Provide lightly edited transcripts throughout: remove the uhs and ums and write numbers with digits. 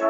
Hey,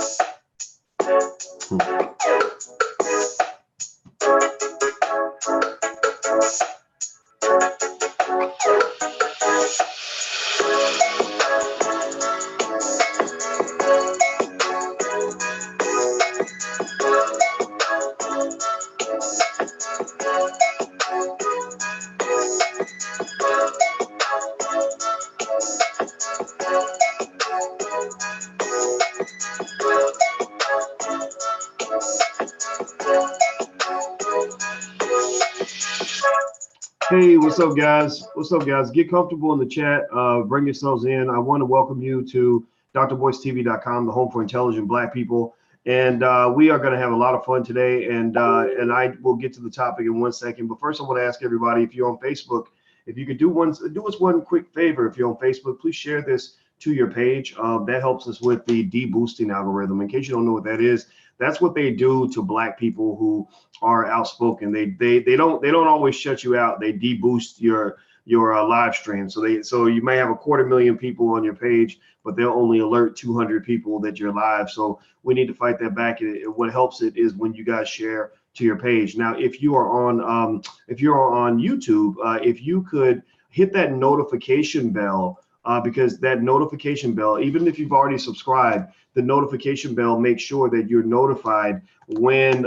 what's up, guys? What's up, guys? Get comfortable in the chat. Bring yourselves in. I want to welcome you to drboycetv.com, the home for intelligent Black people. And we are going to have a lot of fun today. And I will get to the topic in 1 second. But first, I want to ask everybody, if you're on Facebook, if you could do us one quick favor. If you're on Facebook, please share this to your page. That helps us with the de-boosting algorithm. In case you don't know what that is, that's what they do to Black people who are outspoken. They don't always shut you out. They de-boost your live stream. So you may have 250,000 people on your page, but they'll only alert 200 people that you're live. So we need to fight that back. What helps it is when you guys share to your page. Now, if you are on YouTube, if you could hit that notification bell. Because that notification bell, even if you've already subscribed, the notification bell makes sure that you're notified when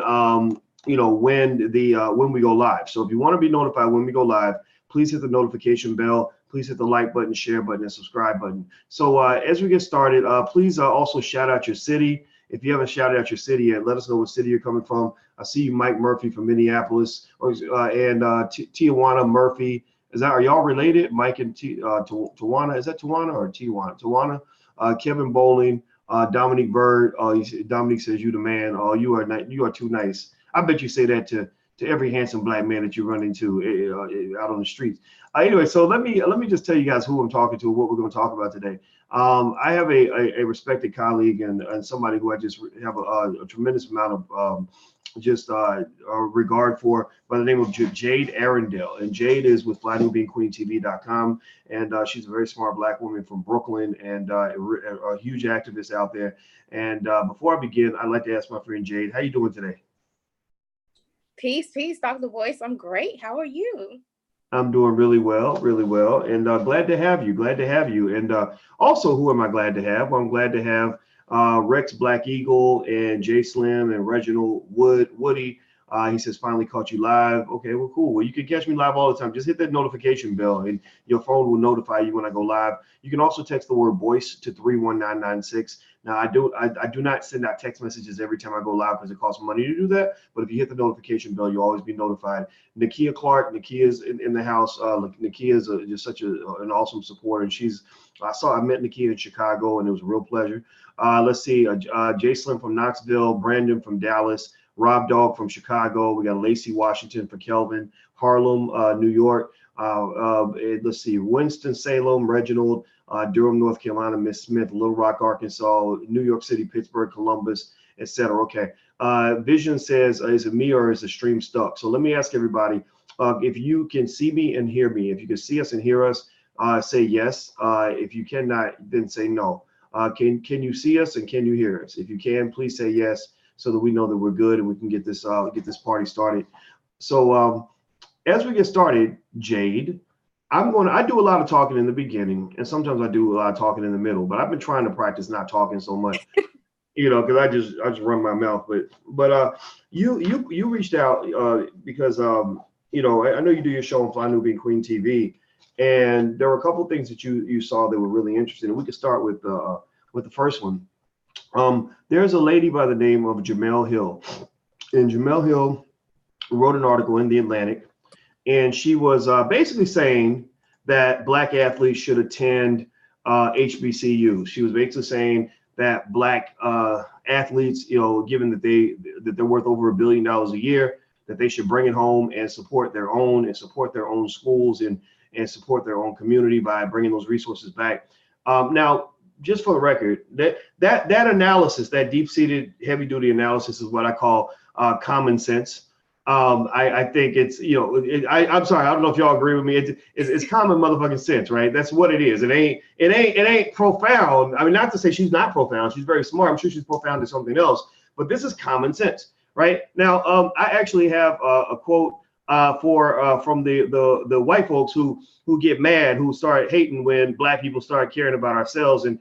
when we go live. So if you want to be notified when we go live, please hit the notification bell. Please hit the like button, share button, and subscribe button. So as we get started, please also shout out your city. If you haven't shouted out your city yet, let us know what city you're coming from. I see you, Mike Murphy from Minneapolis, and Tijuana Murphy. Are y'all related? Mike and Tawana, is that Tawana or Tijuana? Tawana, Kevin Bowling, Dominique Bird. Dominique says you the man. You are too nice. I bet you say that to every handsome Black man that you run into out on the streets. Anyway, so let me just tell you guys who I'm talking to, what we're going to talk about today. I have a respected colleague and somebody who I just have a tremendous amount of regard for, by the name of Jade Arundale. And Jade is with BlackNewBeingQueenTV.com, and she's a very smart Black woman from Brooklyn and a huge activist out there. And before I begin, I'd like to ask my friend Jade, how you doing today? Peace, Dr. Boyce. I'm great. How are you? I'm doing really well, and glad to have you. And also, who am I glad to have? Well, I'm glad to have Rex Black Eagle and Jay Slim and Reginald Woody. He says, finally caught you live. Okay, well, cool. Well, you can catch me live all the time. Just hit that notification bell and your phone will notify you when I go live. You can also text the word Boyce to 31996. Now, I do not send out text messages every time I go live because it costs money to do that. But if you hit the notification bell, you'll always be notified. Nakia Clark, Nakia's in the house. Nakia is just such an awesome supporter. And I met Nakia in Chicago, and it was a real pleasure. Let's see, Jay Slim from Knoxville, Brandon from Dallas, Rob Dog from Chicago. We got Lacey Washington for Kelvin, Harlem, New York. Let's see, Winston-Salem, Reginald, Durham, North Carolina, Miss Smith, Little Rock, Arkansas, New York City, Pittsburgh, Columbus, etc. Okay. Vision says, is it me or is the stream stuck? So let me ask everybody, if you can see me and hear me, if you can see us and hear us, say yes. If you cannot, then say no. Can you see us and can you hear us? If you can, please say yes, so that we know that we're good and we can get this party started. So as we get started, Jade, I do a lot of talking in the beginning, and sometimes I do a lot of talking in the middle, but I've been trying to practice not talking so much, because I just run my mouth. But you reached out because I know you do your show on Fly New Being Queen TV, and there were a couple of things that you saw that were really interesting. And we could start with the first one. There's a lady by the name of Jemele Hill, and Jemele Hill wrote an article in The Atlantic, and she was basically saying that Black athletes should attend HBCUs. She was basically saying that Black athletes, given that they're worth over $1 billion a year, that they should bring it home and support their own schools and support their own community by bringing those resources back. Now, just for the record, that analysis, that deep-seated, heavy-duty analysis, is what I call common sense. I think it's, I'm sorry, I don't know if y'all agree with me. It's common motherfucking sense, right? That's what it is. It ain't profound. I mean, not to say she's not profound. She's very smart. I'm sure she's profound to something else, but this is common sense, right? Now, I actually have a quote from the white folks who get mad, who start hating when black people start caring about ourselves, and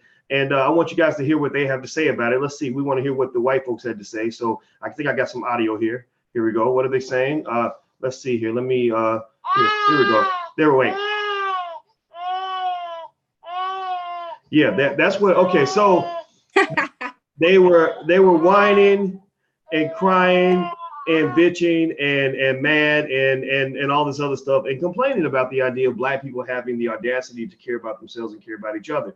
I want you guys to hear what they have to say about it. Let's see. We want to hear what the white folks had to say. So I think I got some audio here. Here we go. What are they saying? Let's see here. Let me. Here we go. There. Wait. Yeah. That's what. Okay. So they were whining and crying and bitching and mad and all this other stuff and complaining about the idea of black people having the audacity to care about themselves and care about each other.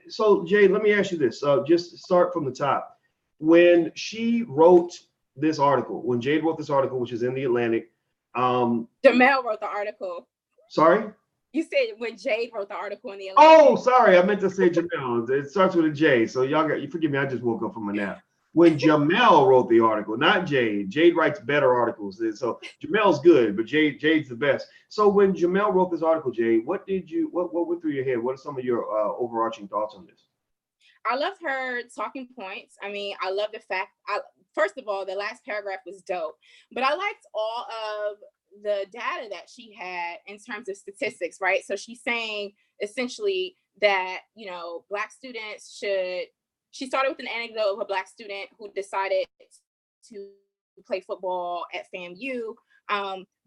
So Jade, let me ask you this. Just start from the top. When she wrote this article, when Jade wrote this article, which is in the Atlantic. Jemele wrote the article. Sorry? You said when Jade wrote the article in the Atlantic. Oh, sorry. I meant to say Jemele. It starts with a J. So you forgive me. I just woke up from a nap. When Jemele wrote the article, not Jade. Jade writes better articles. So Jemele's good, but Jade's the best. So when Jemele wrote this article, Jade, what went through your head? What are some of your overarching thoughts on this? I loved her talking points. I mean, I love the fact, first of all, the last paragraph was dope, but I liked all of the data that she had in terms of statistics, right? So she's saying essentially that, Black students she started with an anecdote of a Black student who decided to play football at FAMU.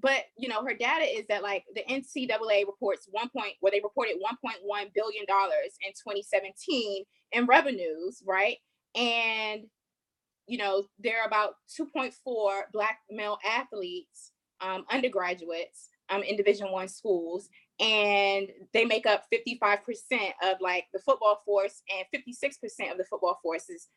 But her data is that like the NCAA reports they reported $1.1 billion in 2017 in revenues, right? And there are about 2.4 Black male athletes, undergraduates, in Division I schools, and they make up 55% of like the football force, and 56% of the football forces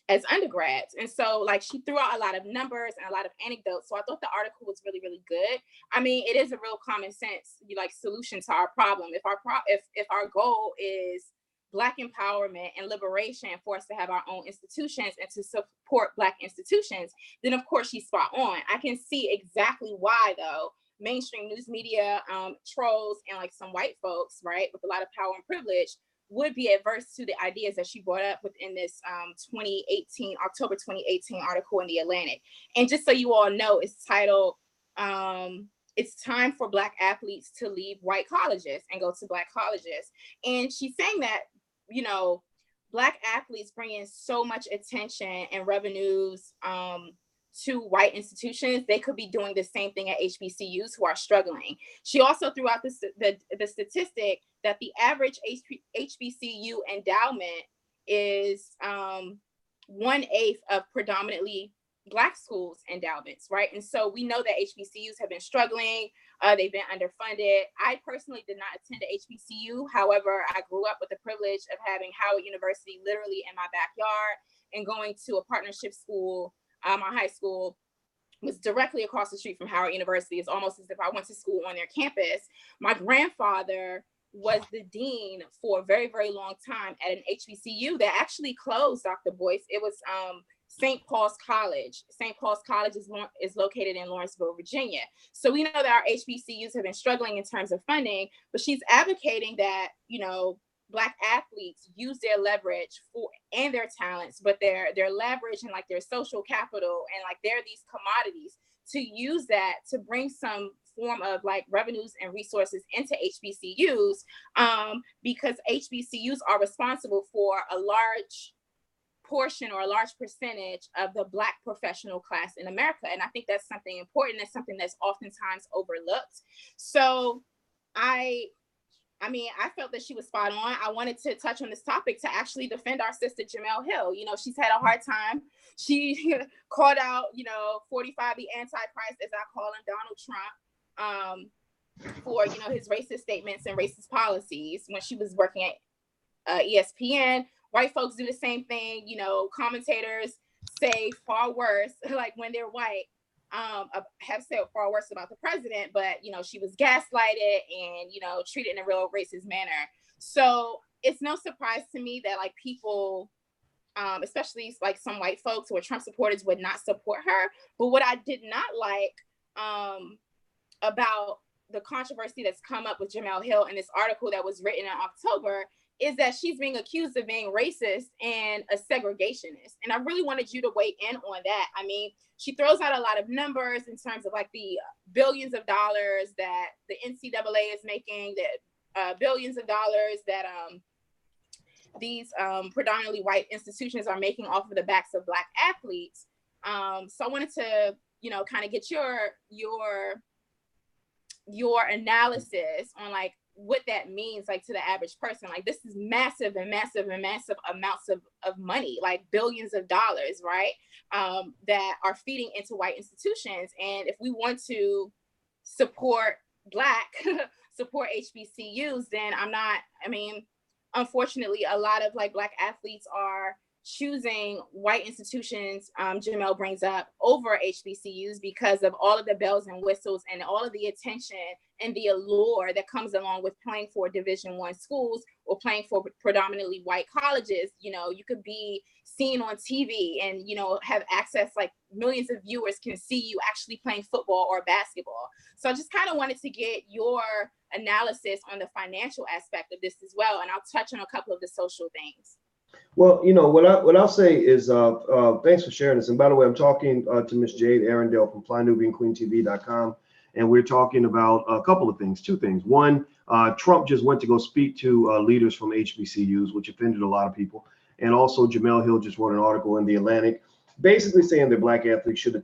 as undergrads. And so like she threw out a lot of numbers and a lot of anecdotes. So I thought the article was really, really good. I mean, it is a real common sense solution to our problem. If our goal is Black empowerment and liberation for us to have our own institutions and to support Black institutions, then of course she's spot on. I can see exactly why though mainstream news media, trolls, and like some white folks, right, with a lot of power and privilege would be adverse to the ideas that she brought up within this October 2018 article in the Atlantic. And just so you all know, it's titled, It's Time for Black Athletes to Leave White Colleges and Go to Black Colleges. And she's saying that, Black athletes bring in so much attention and revenues to white institutions. They could be doing the same thing at HBCUs who are struggling. She also threw out the statistic that the average HBCU endowment is 1/8 of predominantly Black schools endowments, right? And so we know that HBCUs have been struggling. They've been underfunded. I personally did not attend a HBCU. However, I grew up with the privilege of having Howard University literally in my backyard and going to a partnership school. My high school was directly across the street from Howard University. It's almost as if I went to school on their campus. My grandfather was the dean for a very, very long time at an HBCU that actually closed, Dr. Boyce. It was St. Paul's College. St. Paul's College is located in Lawrenceville, Virginia. So we know that our HBCUs have been struggling in terms of funding, but she's advocating that, Black athletes use their leverage and their talents, but their leverage and like their social capital and like they're these commodities to use that to bring some form of like revenues and resources into HBCUs, because HBCUs are responsible for a large portion or a large percentage of the Black professional class in America. And I think that's something important. It's something that's oftentimes overlooked. So I felt that she was spot on. I wanted to touch on this topic to actually defend our sister Jemele Hill. She's had a hard time. She called out, 45, the Antichrist, as I call him, Donald Trump, for, his racist statements and racist policies when she was working at ESPN. White folks do the same thing. Commentators say far worse, like when they're white, have said far worse about the president, but she was gaslighted and treated in a real racist manner. So it's no surprise to me that like people especially like some white folks or Trump supporters would not support her. But what I did not like about the controversy that's come up with Jemele Hill in this article that was written in October is that she's being accused of being racist and a segregationist. And I really wanted you to weigh in on that. I mean, she throws out a lot of numbers in terms of like the billions of dollars that the NCAA is making, that billions of dollars that these predominantly white institutions are making off of the backs of Black athletes. So I wanted to, you know, kind of get your analysis on like what that means like to the average person. Like this is massive amounts of money, like billions of dollars, right? That are feeding into white institutions. And if we want to support Black, support HBCUs, then unfortunately, a lot of like Black athletes are choosing white institutions, Jemele brings up, over HBCUs because of all of the bells and whistles and all of the attention and the allure that comes along with playing for Division I schools or playing for predominantly white colleges. You know, you could be seen on TV and, you know, have access, like millions of viewers can see you actually playing football or basketball. So I just kind of wanted to get your analysis on the financial aspect of this as well. And I'll touch on a couple of the social things. Well, you know, what I'll say is thanks for sharing this. And by the way, I'm talking to Miss Jade Arundale from FlyNubianQueenTV.com, and we're talking about a couple of things, two things. One, Trump just went to go speak to leaders from HBCUs, which offended a lot of people. And also, Jemele Hill just wrote an article in The Atlantic, basically saying that Black athletes should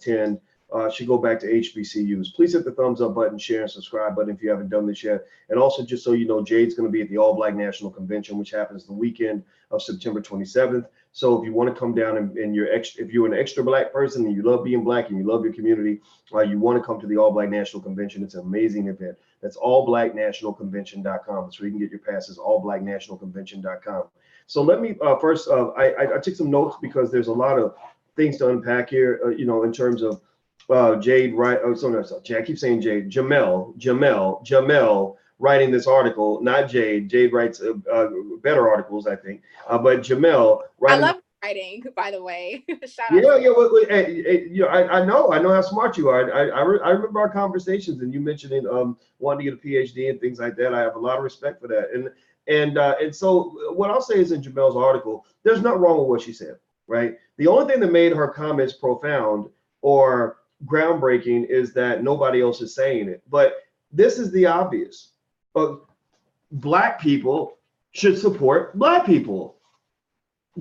go back to HBCUs. Please hit the thumbs up button, share, and subscribe button if you haven't done this yet. And also, just so you know, Jade's going to be at the All Black National Convention, which happens the weekend of September 27th. So if you want to come down and if you're an extra Black person and you love being Black and you love your community, you want to come to the All Black National Convention. It's an amazing event. That's allblacknationalconvention.com. That's where you can get your passes, allblacknationalconvention.com. So let me first, I took some notes because there's a lot of things to unpack here, you know, in terms of Jade, right? Oh, so no, I keep saying Jade. Jemele writing this article, not Jade. Jade writes better articles, I think. But Jemele writing. I love writing, by the way. Shout out. Yeah. You know, I know how smart you are. I remember our conversations, and you mentioning wanting to get a PhD and things like that. I have a lot of respect for that. And so what I'll say is in Jemele's article, there's nothing wrong with what she said, right? The only thing that made her comments profound or groundbreaking is that nobody else is saying it. But this is the obvious. Black people should support Black people.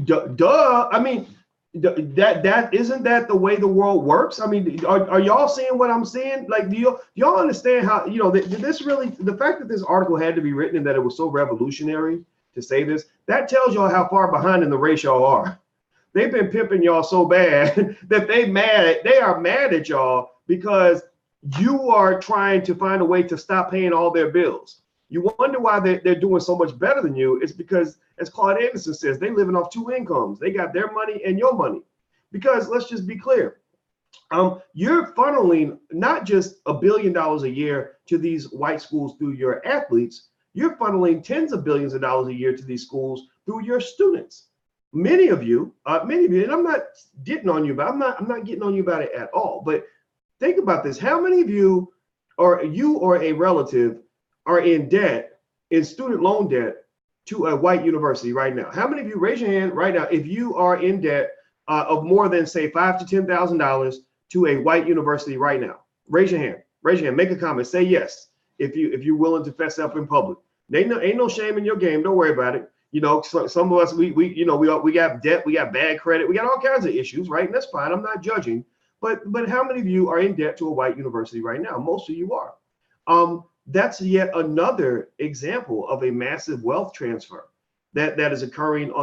Duh. I mean, that isn't that the way the world works? I mean, are y'all seeing what I'm saying? Like, do y'all understand how, you know, this really, the fact that this article had to be written and that it was so revolutionary to say this, that tells y'all how far behind in the race y'all are. They've been pimping y'all so bad that they are mad at y'all because you are trying to find a way to stop paying all their bills. You wonder why they're doing so much better than you. It's because, as Claude Anderson says, they're living off two incomes. They got their money and your money. Because let's just be clear. You're funneling not just $1 billion a year to these white schools through your athletes. You're funneling tens of billions of dollars a year to these schools through your students. Many of you, and I'm not getting on you, but I'm not getting on you about it at all. But think about this: how many of you or a relative are in debt, in student loan debt, to a white university right now? How many of you, raise your hand right now, if you are in debt of more than say $5,000 to $10,000 to a white university right now? Raise your hand. Raise your hand. Make a comment. Say yes if you're willing to fess up in public. Ain't no shame in your game. Don't worry about it. You know, some of us, we got debt, we got bad credit, we got all kinds of issues, right? And that's fine. I'm not judging. But how many of you are in debt to a white university right now? Most of you are. That's yet another example of a massive wealth transfer that is occurring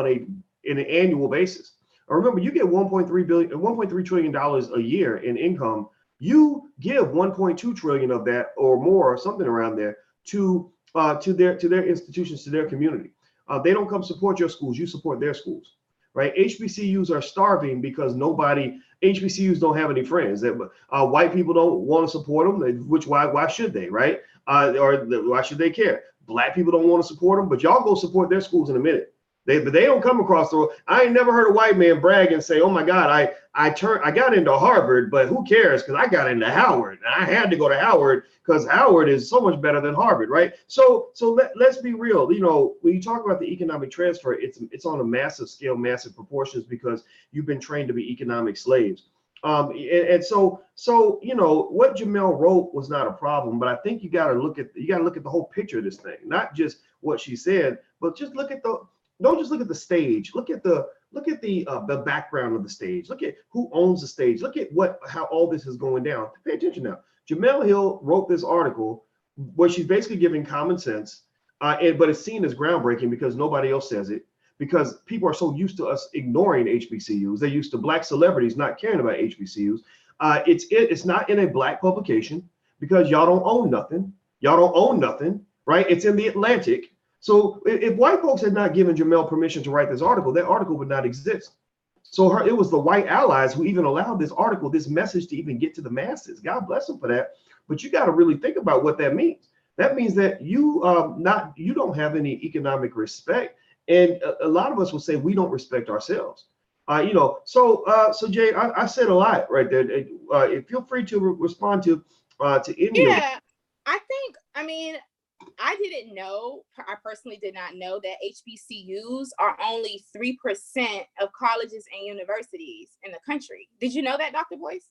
in an annual basis. Remember, you get $1.3 trillion a year in income. You give 1.2 trillion of that or more, something around there, to their institutions, to their community. They don't come support your schools, you support their schools, right? HBCUs are starving because HBCUs don't have any friends. White people don't want to support them, which why should they, right? Why should they care? Black people don't want to support them, but y'all go support their schools in a minute. But they don't come across the road. I ain't never heard a white man brag and say, "Oh my God, I got into Harvard, but who cares? Because I got into Howard, and I had to go to Howard because Howard is so much better than Harvard, right?" So let's be real. You know, when you talk about the economic transfer, it's on a massive scale, massive proportions, because you've been trained to be economic slaves. And so you know what Jemele wrote was not a problem, but I think you got to look at the whole picture of this thing, not just what she said, but just look at don't just look at the stage. Look at the background of the stage. Look at who owns the stage. Look at how all this is going down. Pay attention now. Jemele Hill wrote this article where she's basically giving common sense, but it's seen as groundbreaking because nobody else says it. Because people are so used to us ignoring HBCUs. They're used to black celebrities not caring about HBCUs. It's not in a black publication because y'all don't own nothing. Y'all don't own nothing, right? It's in the Atlantic. So if white folks had not given Jemele permission to write this article, that article would not exist. So it was the white allies who even allowed this article, this message to even get to the masses. God bless them for that. But you got to really think about what that means. That means that you don't have any economic respect. And a lot of us will say we don't respect ourselves. So Jay, I said a lot right there. Feel free to respond to any of it. I didn't know, I personally did not know that HBCUs are only 3% of colleges and universities in the country. Did you know that, Dr. Boyce?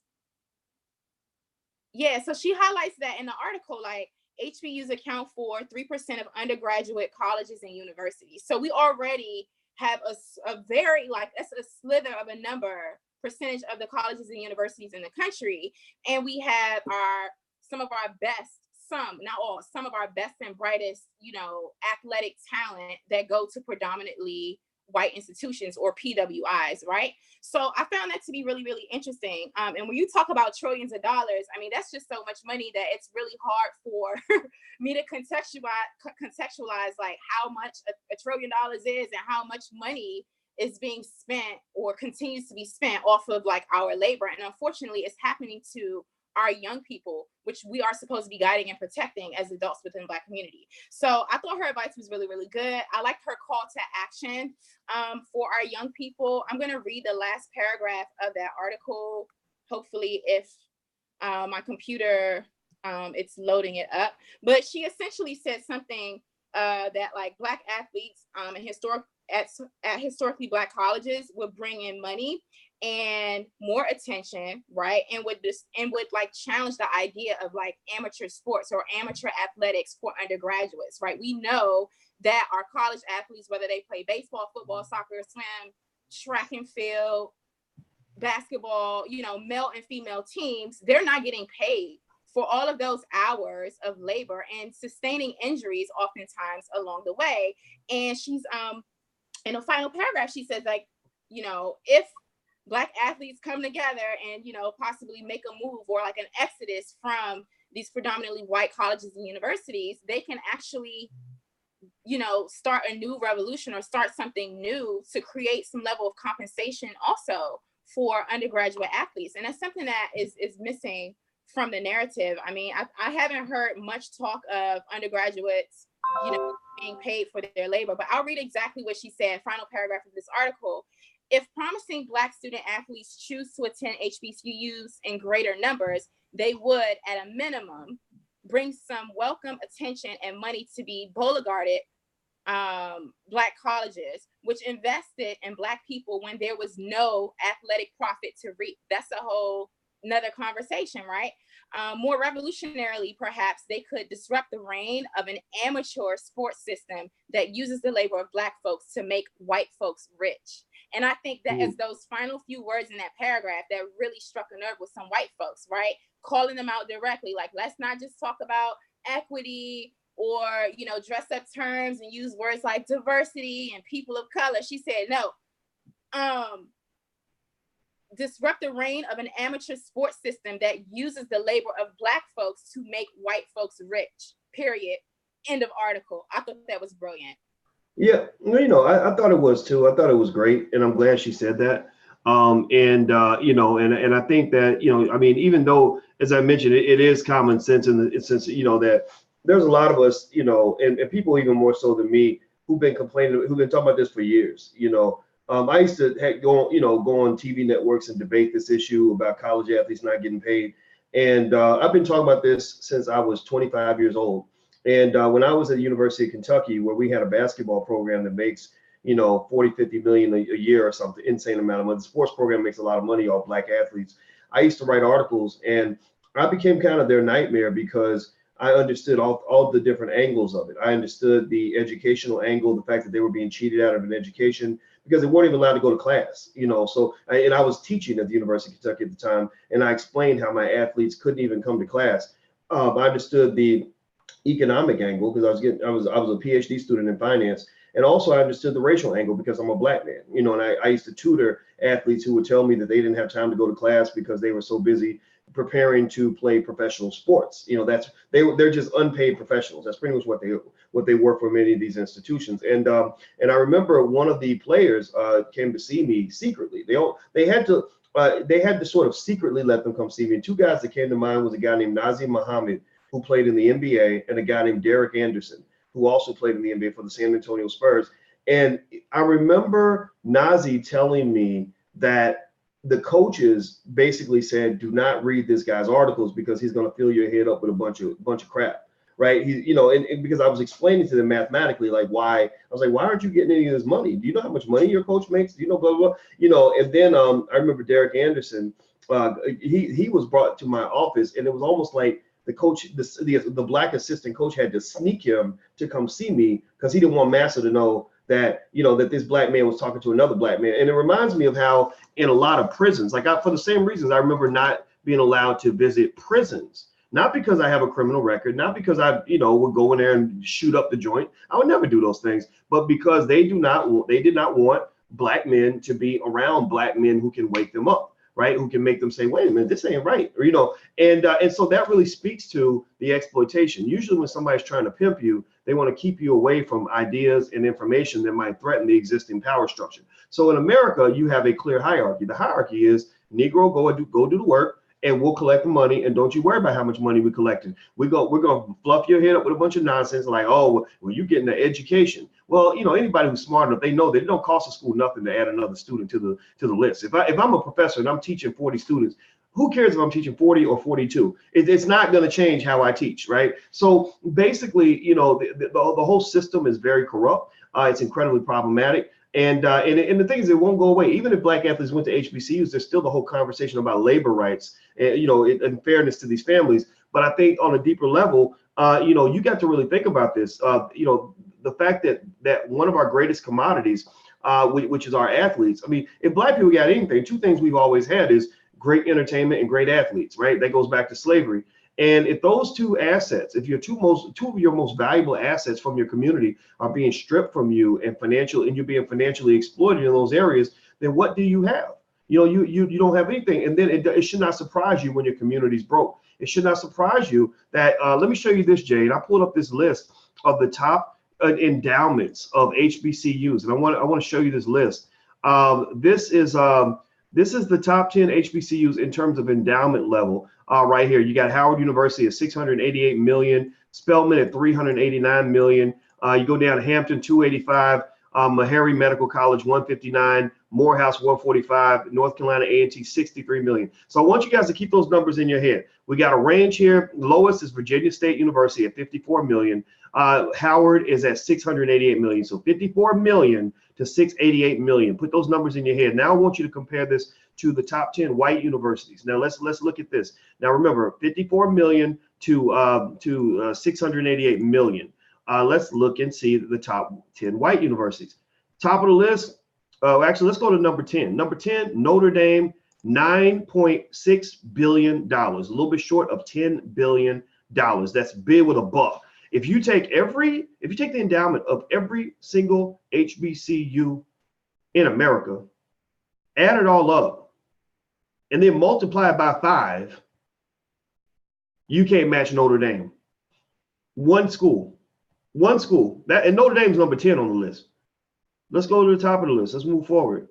Yeah, so she highlights that in the article, like HBCUs account for 3% of undergraduate colleges and universities. So we already have a very, that's a slither of a percentage of the colleges and universities in the country. And we have some of our best and brightest, athletic talent that go to predominantly white institutions, or PWIs, right? So I found that to be really, really interesting. And when you talk about trillions of dollars, that's just so much money that it's really hard for me to contextualize like how much a $1 trillion is and how much money is being spent or continues to be spent off of like our labor. And unfortunately, it's happening to our young people, which we are supposed to be guiding and protecting as adults within the Black community. So I thought her advice was really, really good. I liked her call to action for our young people. I'm going to read the last paragraph of that article. Hopefully, if my computer, it's loading it up. But she essentially said something that like Black athletes at historically Black colleges would bring in money and more attention, right? And would like challenge the idea of like amateur sports or amateur athletics for undergraduates, right? We know that our college athletes, whether they play baseball, football, soccer, swim, track and field, basketball, male and female teams, they're not getting paid for all of those hours of labor and sustaining injuries oftentimes along the way. And she's in a final paragraph, she says like, if Black athletes come together and, possibly make a move or like an exodus from these predominantly white colleges and universities, they can actually, start a new revolution or start something new to create some level of compensation also for undergraduate athletes. And that's something that is missing from the narrative. I haven't heard much talk of undergraduates, being paid for their labor, but I'll read exactly what she said, final paragraph of this article. If promising Black student athletes choose to attend HBCUs in greater numbers, they would, at a minimum, bring some welcome attention and money to be Beauregarded Black colleges, which invested in Black people when there was no athletic profit to reap. That's a whole another conversation, right? More revolutionarily, perhaps they could disrupt the reign of an amateur sports system that uses the labor of Black folks to make white folks rich. And I think that as those final few words in that paragraph, that really struck a nerve with some white folks, right? Calling them out directly, like, let's not just talk about equity or, dress up terms and use words like diversity and people of color. She said, no, disrupt the reign of an amateur sports system that uses the labor of Black folks to make white folks rich, period. End of article. I thought that was brilliant. Yeah, I thought it was too. I thought it was great, and I'm glad she said that. And I think that, even though, as I mentioned, it is common sense in the sense, that there's a lot of us, and people even more so than me, who've been complaining, who've been talking about this for years. I used to go on TV networks and debate this issue about college athletes not getting paid. And I've been talking about this since I was 25 years old. And when I was at the University of Kentucky, where we had a basketball program that makes, 40, 50 million a year or something, insane amount of money. The sports program makes a lot of money off black athletes. I used to write articles, and I became kind of their nightmare because I understood all the different angles of it. I understood the educational angle, the fact that they were being cheated out of an education because they weren't even allowed to go to class, So, and I was teaching at the University of Kentucky at the time, and I explained how my athletes couldn't even come to class. I understood the economic angle because I was a PhD student in finance, and also I understood the racial angle because I'm a black man, and I used to tutor athletes who would tell me that they didn't have time to go to class because they were so busy preparing to play professional sports. They're just unpaid professionals. That's pretty much what they were for many of these institutions. And I remember one of the players came to see me secretly. They had to sort of secretly let them come see me. And two guys that came to mind was a guy named Nazir Muhammad, who played in the NBA, and a guy named Derek Anderson, who also played in the NBA for the San Antonio Spurs. And I remember Nazir telling me that the coaches basically said, do not read this guy's articles because he's going to fill your head up with a bunch of crap, right? And because I was explaining to them mathematically, like why, I was like, why aren't you getting any of this money? Do you know how much money your coach makes? Do you know, blah, blah, blah. And then I remember Derek Anderson, he was brought to my office, and it was almost like the coach, the black assistant coach had to sneak him to come see me because he didn't want Massa to know that, that this black man was talking to another black man. And it reminds me of how in a lot of prisons, like for the same reasons, I remember not being allowed to visit prisons, not because I have a criminal record, not because I, would go in there and shoot up the joint. I would never do those things, but because they did not want black men to be around black men who can wake them up, right? Who can make them say, wait a minute, this ain't right. Or, and so that really speaks to the exploitation. Usually when somebody's trying to pimp you, they want to keep you away from ideas and information that might threaten the existing power structure. So in America, you have a clear hierarchy. The hierarchy is Negro, go do the work, and we'll collect the money. And don't you worry about how much money we collected. We're gonna fluff your head up with a bunch of nonsense like, oh, well, you're getting an education. Well, anybody who's smart enough, they know that it don't cost the school nothing to add another student to the list. If I'm a professor and I'm teaching 40 students, who cares if I'm teaching 40 or 42? It's not going to change how I teach, right? So basically, the whole system is very corrupt. It's incredibly problematic. And the thing is, it won't go away. Even if black athletes went to HBCUs, there's still the whole conversation about labor rights, and fairness to these families. But I think on a deeper level, you got to really think about this. The fact that one of our greatest commodities, which is our athletes. I mean, if black people got anything, two things we've always had is great entertainment and great athletes, right? That goes back to slavery. And if those two assets, if your two of your most valuable assets from your community are being stripped from you and you're being financially exploited in those areas, then what do you have? You don't have anything. And then it should not surprise you when your community's broke. It should not surprise you that, let me show you this, Jade. I pulled up this list of the top endowments of HBCUs, and I want to show you this list. This is the top 10 HBCUs in terms of endowment level. Right here, you got Howard University at 688 million, Spelman at 389 million. You go down to Hampton, 285, Meharry Medical College, 159, Morehouse, 145, North Carolina A&T, 63 million. So I want you guys to keep those numbers in your head. We got a range here. Lowest is Virginia State University at 54 million. Howard is at 688 million. So 54 million to 688 million. Put those numbers in your head. Now I want you to compare this to the top 10 white universities. Now let's look at this. Now remember, 54 million to 688 million. Let's look and see the top 10 white universities. Top of the list. Actually, let's go to number 10. Number 10, Notre Dame, $9.6 billion, a little bit short of $10 billion. That's big with a buck. If you take the endowment of every single HBCU in America, add it all up, and then multiply it by 5, you can't match Notre Dame. One school. And Notre Dame's number 10 on the list. Let's go to the top of the list. Let's move forward.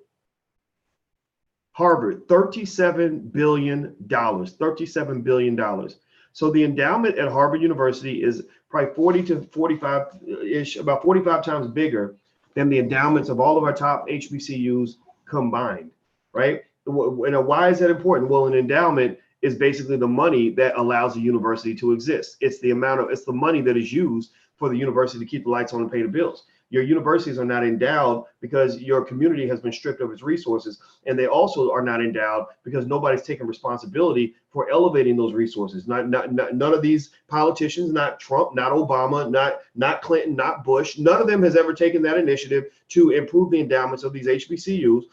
Harvard, $37 billion. $37 billion. So the endowment at Harvard University is probably 40 to 45-ish, about 45 times bigger than the endowments of all of our top HBCUs combined, right? And why is that important? Well, an endowment is basically the money that allows a university to exist. It's the money that is used for the university to keep the lights on and pay the bills. Your universities are not endowed because your community has been stripped of its resources, and they also are not endowed because nobody's taking responsibility for elevating those resources. None of these politicians, not Trump, not Obama, not Clinton, not Bush, none of them has ever taken that initiative to improve the endowments of these HBCUs.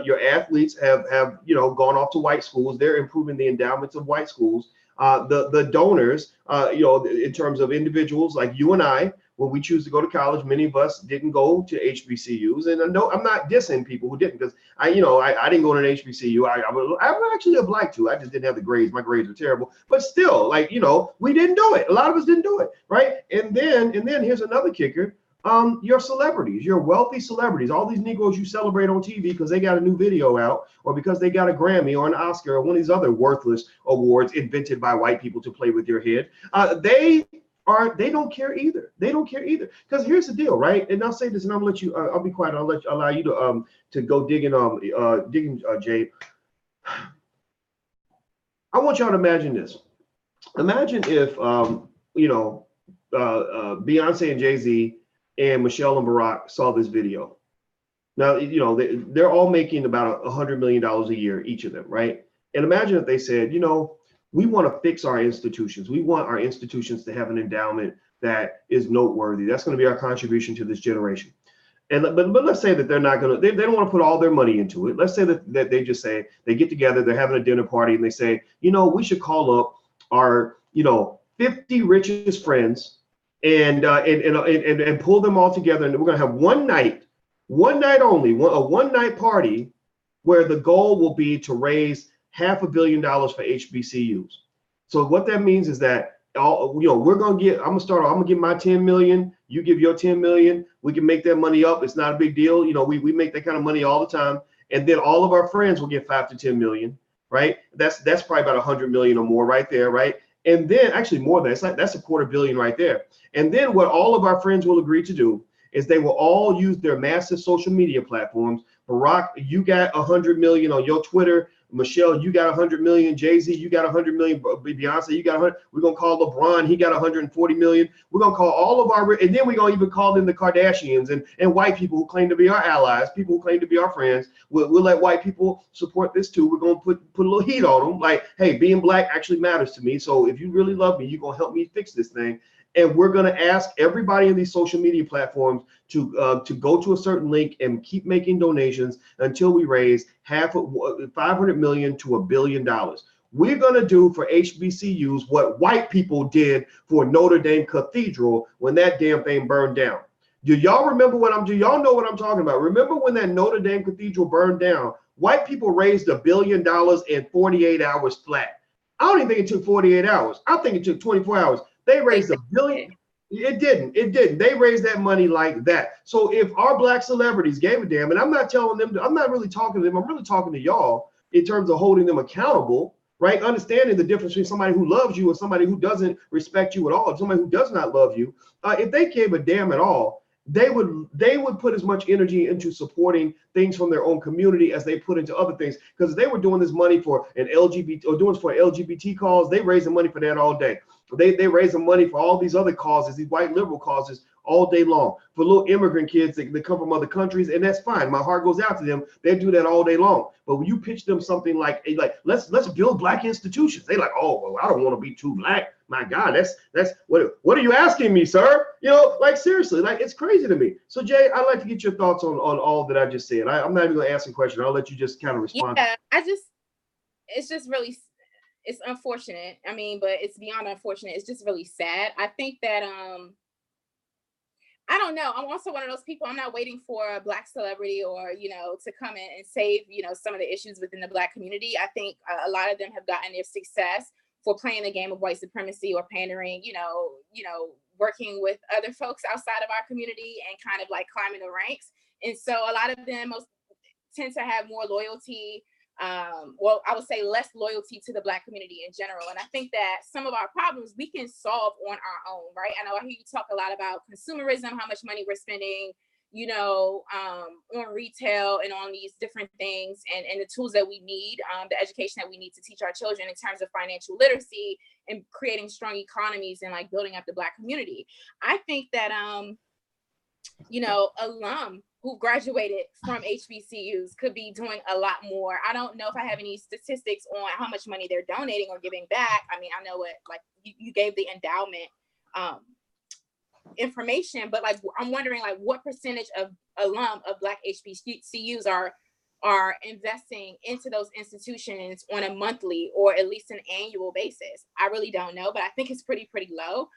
Your athletes have gone off to white schools. They're improving the endowments of white schools. The donors, in terms of individuals like you and I, when we choose to go to college, many of us didn't go to HBCUs, and I know I'm not dissing people who didn't, because I didn't go to an HBCU. I would actually have liked to. I just didn't have the grades. My grades were terrible, but still, we didn't do it. A lot of us didn't do it, right? And then here's another kicker. Your celebrities, your wealthy celebrities, all these Negroes you celebrate on TV because they got a new video out, or because they got a Grammy or an Oscar or one of these other worthless awards invented by white people to play with your head. They don't care either. They don't care either. Because here's the deal, right? And I'll say this, and I'll let you. I'll be quiet. I'll allow you to go digging, Jade. I want y'all to imagine this. Imagine if Beyonce and JayZ and Michelle and Barack saw this video. Now, they're all making about $100 million a year, each of them, right? And imagine if they said, we want to fix our institutions. We want our institutions to have an endowment that is noteworthy. That's going to be our contribution to this generation. But let's say that they're not going to, they don't want to put all their money into it. Let's say that they just say, they get together, they're having a dinner party, and they say, we should call up our, 50 richest friends and pull them all together. And we're going to have one night only, a one-night party where the goal will be to raise $500 million for HBCUs. So what that means is that we're gonna get. I'm gonna give my 10 million. You give your 10 million. We can make that money up. It's not a big deal. We make that kind of money all the time. And then all of our friends will get 5 to 10 million. Right? That's probably about 100 million or more right there. Right? And then actually more than that's $250 million right there. And then what all of our friends will agree to do is they will all use their massive social media platforms. Barack, you got 100 million on your Twitter. Michelle, you got 100 million. JayZ, you got 100 million. Beyonce, you got 100. We're gonna call LeBron. He got 140 million. We're gonna call all of our, and then we're gonna even call in the Kardashians and white people who claim to be our allies, people who claim to be our friends. We'll let white people support this too. We're gonna put a little heat on them. Like, hey, being black actually matters to me. So if you really love me, you're gonna help me fix this thing. And we're going to ask everybody in these social media platforms to go to a certain link and keep making donations until we raise $500 million to $1 billion. We're going to do for HBCUs what white people did for Notre Dame Cathedral when that damn thing burned down. Do y'all remember do y'all know what I'm talking about? Remember when that Notre Dame Cathedral burned down? White people raised $1 billion in 48 hours flat. I don't even think it took 48 hours. I think it took 24 hours. They raised $1 billion. It didn't. They raised that money like that. So if our black celebrities gave a damn, and I'm not telling them, I'm not really talking to them, I'm really talking to y'all in terms of holding them accountable, right? Understanding the difference between somebody who loves you and somebody who doesn't respect you at all, somebody who does not love you. If they gave a damn at all, they would put as much energy into supporting things from their own community as they put into other things. Because they were doing this money for an LGBT or doing it for LGBT cause, they raising money for that all day. They raising money for all these other causes, these white liberal causes, all day long. For little immigrant kids that come from other countries, and that's fine. My heart goes out to them. They do that all day long. But when you pitch them something like let's build black institutions, they like, oh, well, I don't want to be too black. My God, that's what are you asking me, sir? Like seriously, like it's crazy to me. So Jay, I'd like to get your thoughts on all that I just said. I'm not even gonna ask a question. I'll let you just kind of respond. Yeah, it's just really, it's unfortunate. I mean, but it's beyond unfortunate. It's just really sad. I think that I don't know. I'm also one of those people. I'm not waiting for a black celebrity or to come in and save some of the issues within the black community. I think a lot of them have gotten their success for playing the game of white supremacy or pandering, working with other folks outside of our community and kind of like climbing the ranks. And so a lot of them tend to have more loyalty well, I would say less loyalty to the Black community in general. And I think that some of our problems we can solve on our own, right? I know I hear you talk a lot about consumerism, how much money we're spending, you know, on retail and on these different things, and the tools that we need, the education that we need to teach our children in terms of financial literacy and creating strong economies and like building up the Black community. I think that, you know, alum who graduated from HBCUs could be doing a lot more. I don't know if I have any statistics on how much money they're donating or giving back. I mean, I know what, like you gave the endowment information, but like I'm wondering like what percentage of alum of Black HBCUs are investing into those institutions on a monthly or at least an annual basis. I really don't know, but I think it's pretty low.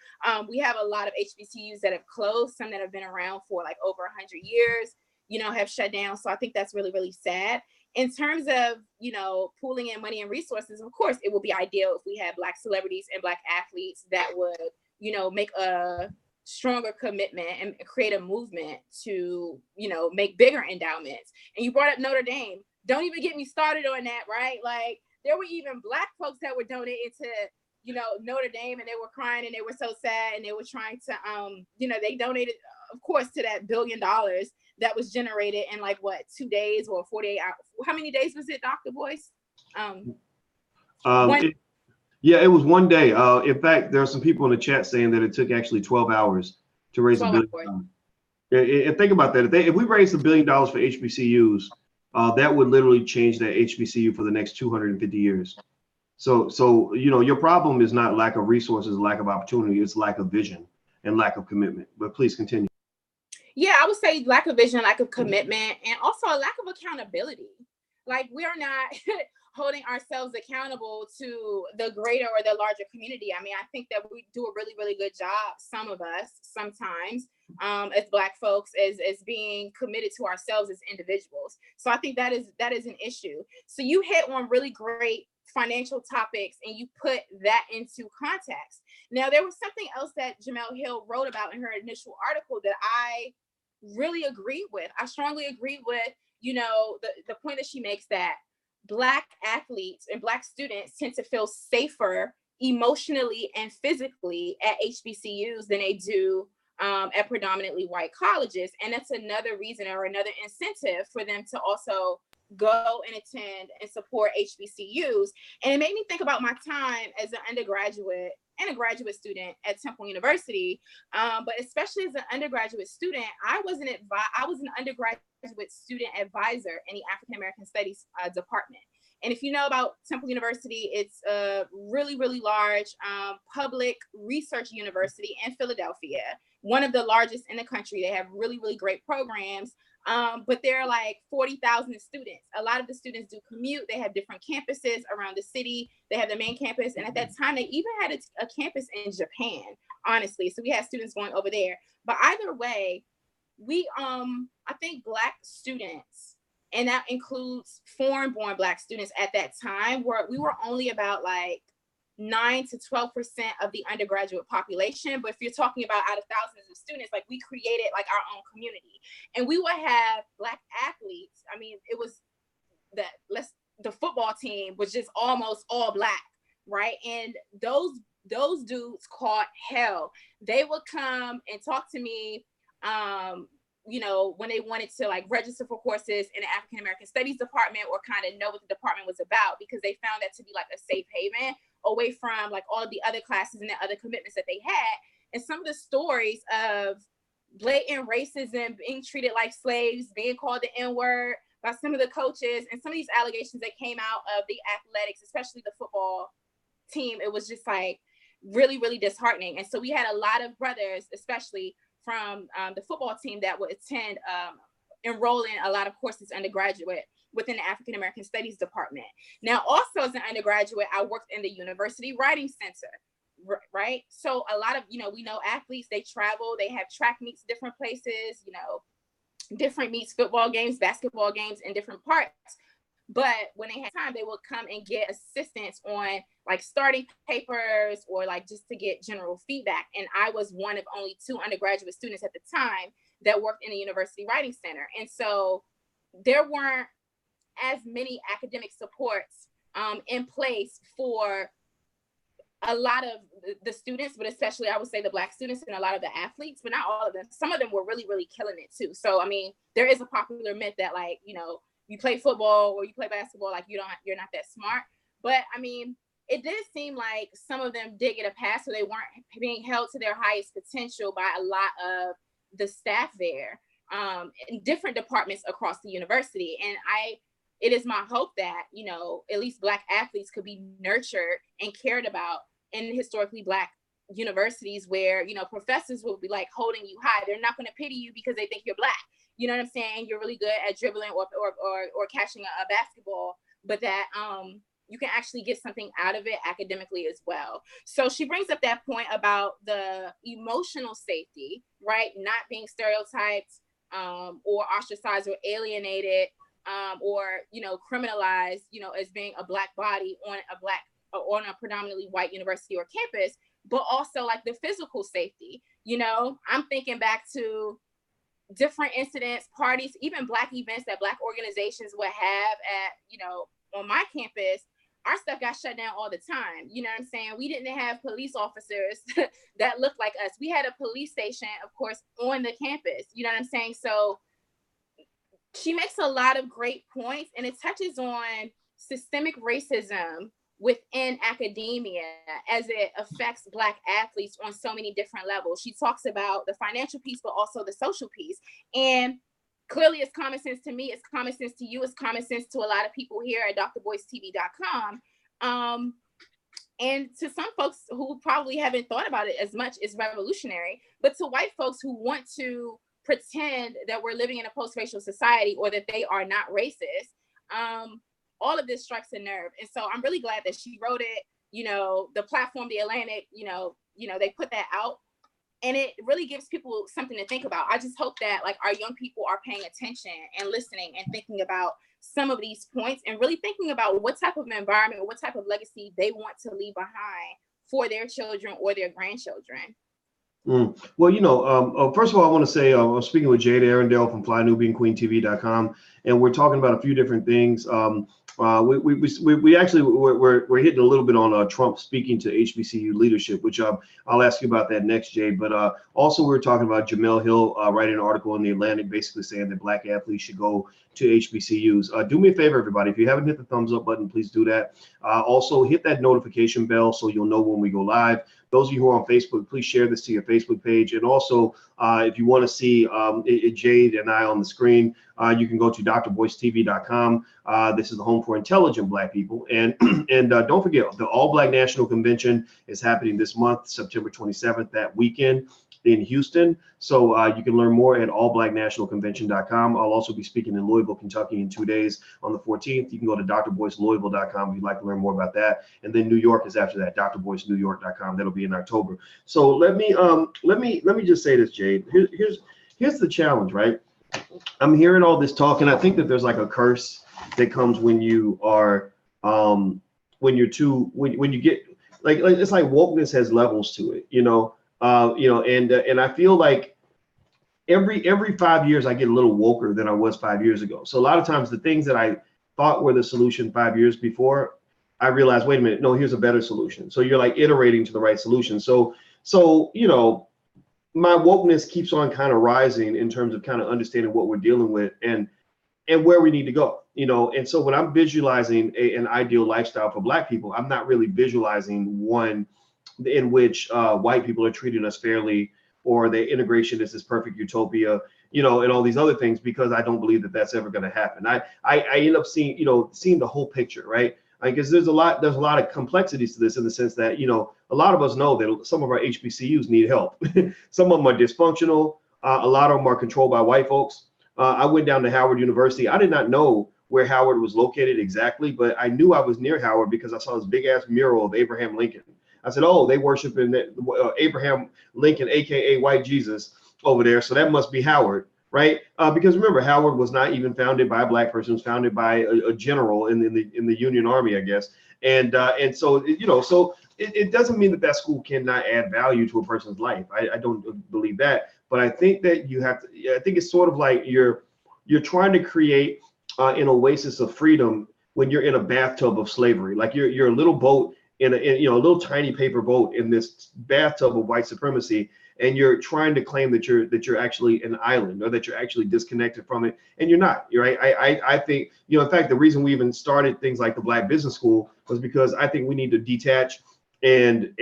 We have a lot of HBCUs that have closed, some that have been around for like over 100 years, you know, have shut down. So I think that's really sad. In terms of, you know, pooling in money and resources, of course, it would be ideal if we had Black celebrities and Black athletes that would, you know, make a stronger commitment and create a movement to, you know, make bigger endowments. And you brought up Notre Dame. Don't even get me started on that, right? Like there were even Black folks that were donating to, you know, Notre Dame, and they were crying and they were so sad, and they were trying to, you know, they donated, of course, to that $1 billion that was generated in like what, 2 days or 48 hours. How many days was it, Dr. Boyce? Yeah, it was 1 day. In fact, there are some people in the chat saying that it took actually 12 hours to raise $1 billion. And think about that. If we raised $1 billion for HBCUs, that would literally change that HBCU for the next 250 years. So you know, your problem is not lack of resources, lack of opportunity. It's lack of vision and lack of commitment. But please continue. Yeah, I would say lack of vision, lack of commitment, and also a lack of accountability. Like we are not holding ourselves accountable to the greater or the larger community. I mean, I think that we do a really good job, some of us, sometimes, as Black folks, as being committed to ourselves as individuals. So I think that is an issue. So you hit on really great financial topics and you put that into context. Now, there was something else that Jemele Hill wrote about in her initial article that I really agreed with. I strongly agreed with, you know, the point that she makes that Black athletes and Black students tend to feel safer emotionally and physically at HBCUs than they do at predominantly white colleges. And that's another reason or another incentive for them to also go and attend and support HBCUs. And it made me think about my time as an undergraduate and a graduate student at Temple University. But especially as an undergraduate student, I was an undergraduate student advisor in the African American Studies department. And if you know about Temple University, it's a really large public research university in Philadelphia, one of the largest in the country. They have really great programs. But there are like 40,000 students. A lot of the students do commute. They have different campuses around the city. They have the main campus. And at that time, they even had a campus in Japan, honestly. So we had students going over there. But either way, we, I think Black students, and that includes foreign-born Black students at that time, we were only about like 9 to 12% of the undergraduate population. But if you're talking about out of thousands of students, like we created like our own community, and we would have Black athletes. I mean, it was the football team was just almost all Black, right? And those dudes caught hell. They would come and talk to me, you know, when they wanted to like register for courses in the African American Studies department or kind of know what the department was about, because they found that to be like a safe haven away from like all of the other classes and the other commitments that they had. And some of the stories of blatant racism, being treated like slaves, being called the N-word by some of the coaches, and some of these allegations that came out of the athletics, especially the football team, it was just like really disheartening. And so we had a lot of brothers, especially from the football team, that would attend, enroll in a lot of courses undergraduate within the African American Studies department. Now, also as an undergraduate, I worked in the University Writing Center, right? So a lot of, you know, we know athletes, they travel, they have track meets different places, you know, different meets, football games, basketball games in different parts. But when they had time, they would come and get assistance on like starting papers or like just to get general feedback. And I was one of only 2 undergraduate students at the time that worked in the University Writing Center. And so there weren't as many academic supports in place for a lot of the students, but especially I would say the Black students and a lot of the athletes, but not all of them. Some of them were really, really killing it too. So, I mean, there is a popular myth that, like, you know, you play football or you play basketball, like you're not that smart. But I mean, it did seem like some of them did get a pass, so they weren't being held to their highest potential by a lot of the staff there in different departments across the university. And it is my hope that, you know, at least Black athletes could be nurtured and cared about in historically Black universities where, you know, professors will be like holding you high. They're not going to pity you because they think you're Black. You know what I'm saying? You're really good at dribbling or catching a basketball, but that you can actually get something out of it academically as well. So she brings up that point about the emotional safety, right? Not being stereotyped or ostracized or alienated or, you know, criminalized, you know, as being a Black body on a predominantly white university or campus, but also like the physical safety. You know, I'm thinking back to different incidents, parties, even Black events that Black organizations would have at, you know, on my campus. Our stuff got shut down all the time. You know what I'm saying? We didn't have police officers that looked like us. We had a police station, of course, on the campus. You know what I'm saying? So she makes a lot of great points, and it touches on systemic racism within academia as it affects Black athletes on so many different levels. She talks about the financial piece, but also the social piece. And clearly it's common sense to me, it's common sense to you, it's common sense to a lot of people here at drboycetv.com. And to some folks who probably haven't thought about it as much, it's revolutionary. But to white folks who want to pretend that we're living in a post-racial society or that they are not racist, all of this strikes a nerve. And so I'm really glad that she wrote it. You know, the platform, The Atlantic, you know, they put that out, and it really gives people something to think about. I just hope that like our young people are paying attention and listening and thinking about some of these points and really thinking about what type of environment, what type of legacy they want to leave behind for their children or their grandchildren. Well, you know, first of all, I want to say I'm speaking with Jade Arundale from FlyNubianQueenTV.com, and we're talking about a few different things. We actually we're hitting a little bit on Trump speaking to HBCU leadership, which I'll ask you about that next, Jade. But also we're talking about Jemele Hill writing an article in The Atlantic, basically saying that Black athletes should go to HBCUs. Do me a favor, everybody. If you haven't hit the thumbs up button, please do that. Also hit that notification bell so you'll know when we go live. Those of you who are on Facebook, please share this to your Facebook page. And also, if you want to see Jade and I on the screen, you can go to drboycetv.com. This is the home for intelligent Black people. And don't forget, the All Black National Convention is happening this month, September 27th, that weekend in Houston. So you can learn more at allblacknationalconvention.com. I'll also be speaking in Louisville, Kentucky in 2 days on the 14th. You can go to drboycelouisville.com if you'd like to learn more about that. And then New York is after that, drboycenewyork.com. That'll be in October. So let me just say this, Jade. Here's the challenge, right? I'm hearing all this talk, and I think that there's like a curse that comes when you are when you get like it's like wokeness has levels to it, you know. And I feel like every 5 years I get a little woker than I was 5 years ago. So a lot of times the things that I thought were the solution 5 years before, I realized, wait a minute, no, here's a better solution. So you're like iterating to the right solution. So you know, my wokeness keeps on kind of rising in terms of kind of understanding what we're dealing with and where we need to go, you know. And so when I'm visualizing an ideal lifestyle for Black people, I'm not really visualizing one in which white people are treating us fairly, or the integration is this perfect utopia, you know, and all these other things, because I don't believe that that's ever going to happen. I end up seeing the whole picture, right? Because there's a lot of complexities to this, in the sense that, you know, a lot of us know that some of our HBCUs need help. Some of them are dysfunctional. A lot of them are controlled by white folks. I went down to Howard University. I did not know where Howard was located exactly, but I knew I was near Howard because I saw this big ass mural of Abraham Lincoln. I said, oh, they worship in Abraham Lincoln, AKA White Jesus, over there. So that must be Howard, right? Because remember, Howard was not even founded by a Black person. It was founded by a general in the Union Army, I guess. And so, you know, so it doesn't mean that school cannot add value to a person's life. I don't believe that. But I think that you have to, I think it's sort of like you're trying to create an oasis of freedom when you're in a bathtub of slavery. Like you're a little boat a little tiny paper boat in this bathtub of white supremacy, and you're trying to claim that you're actually an island, or that you're actually disconnected from it, and you're not. You're right. I think, in fact, the reason we even started things like the Black Business School was because I think we need to detach and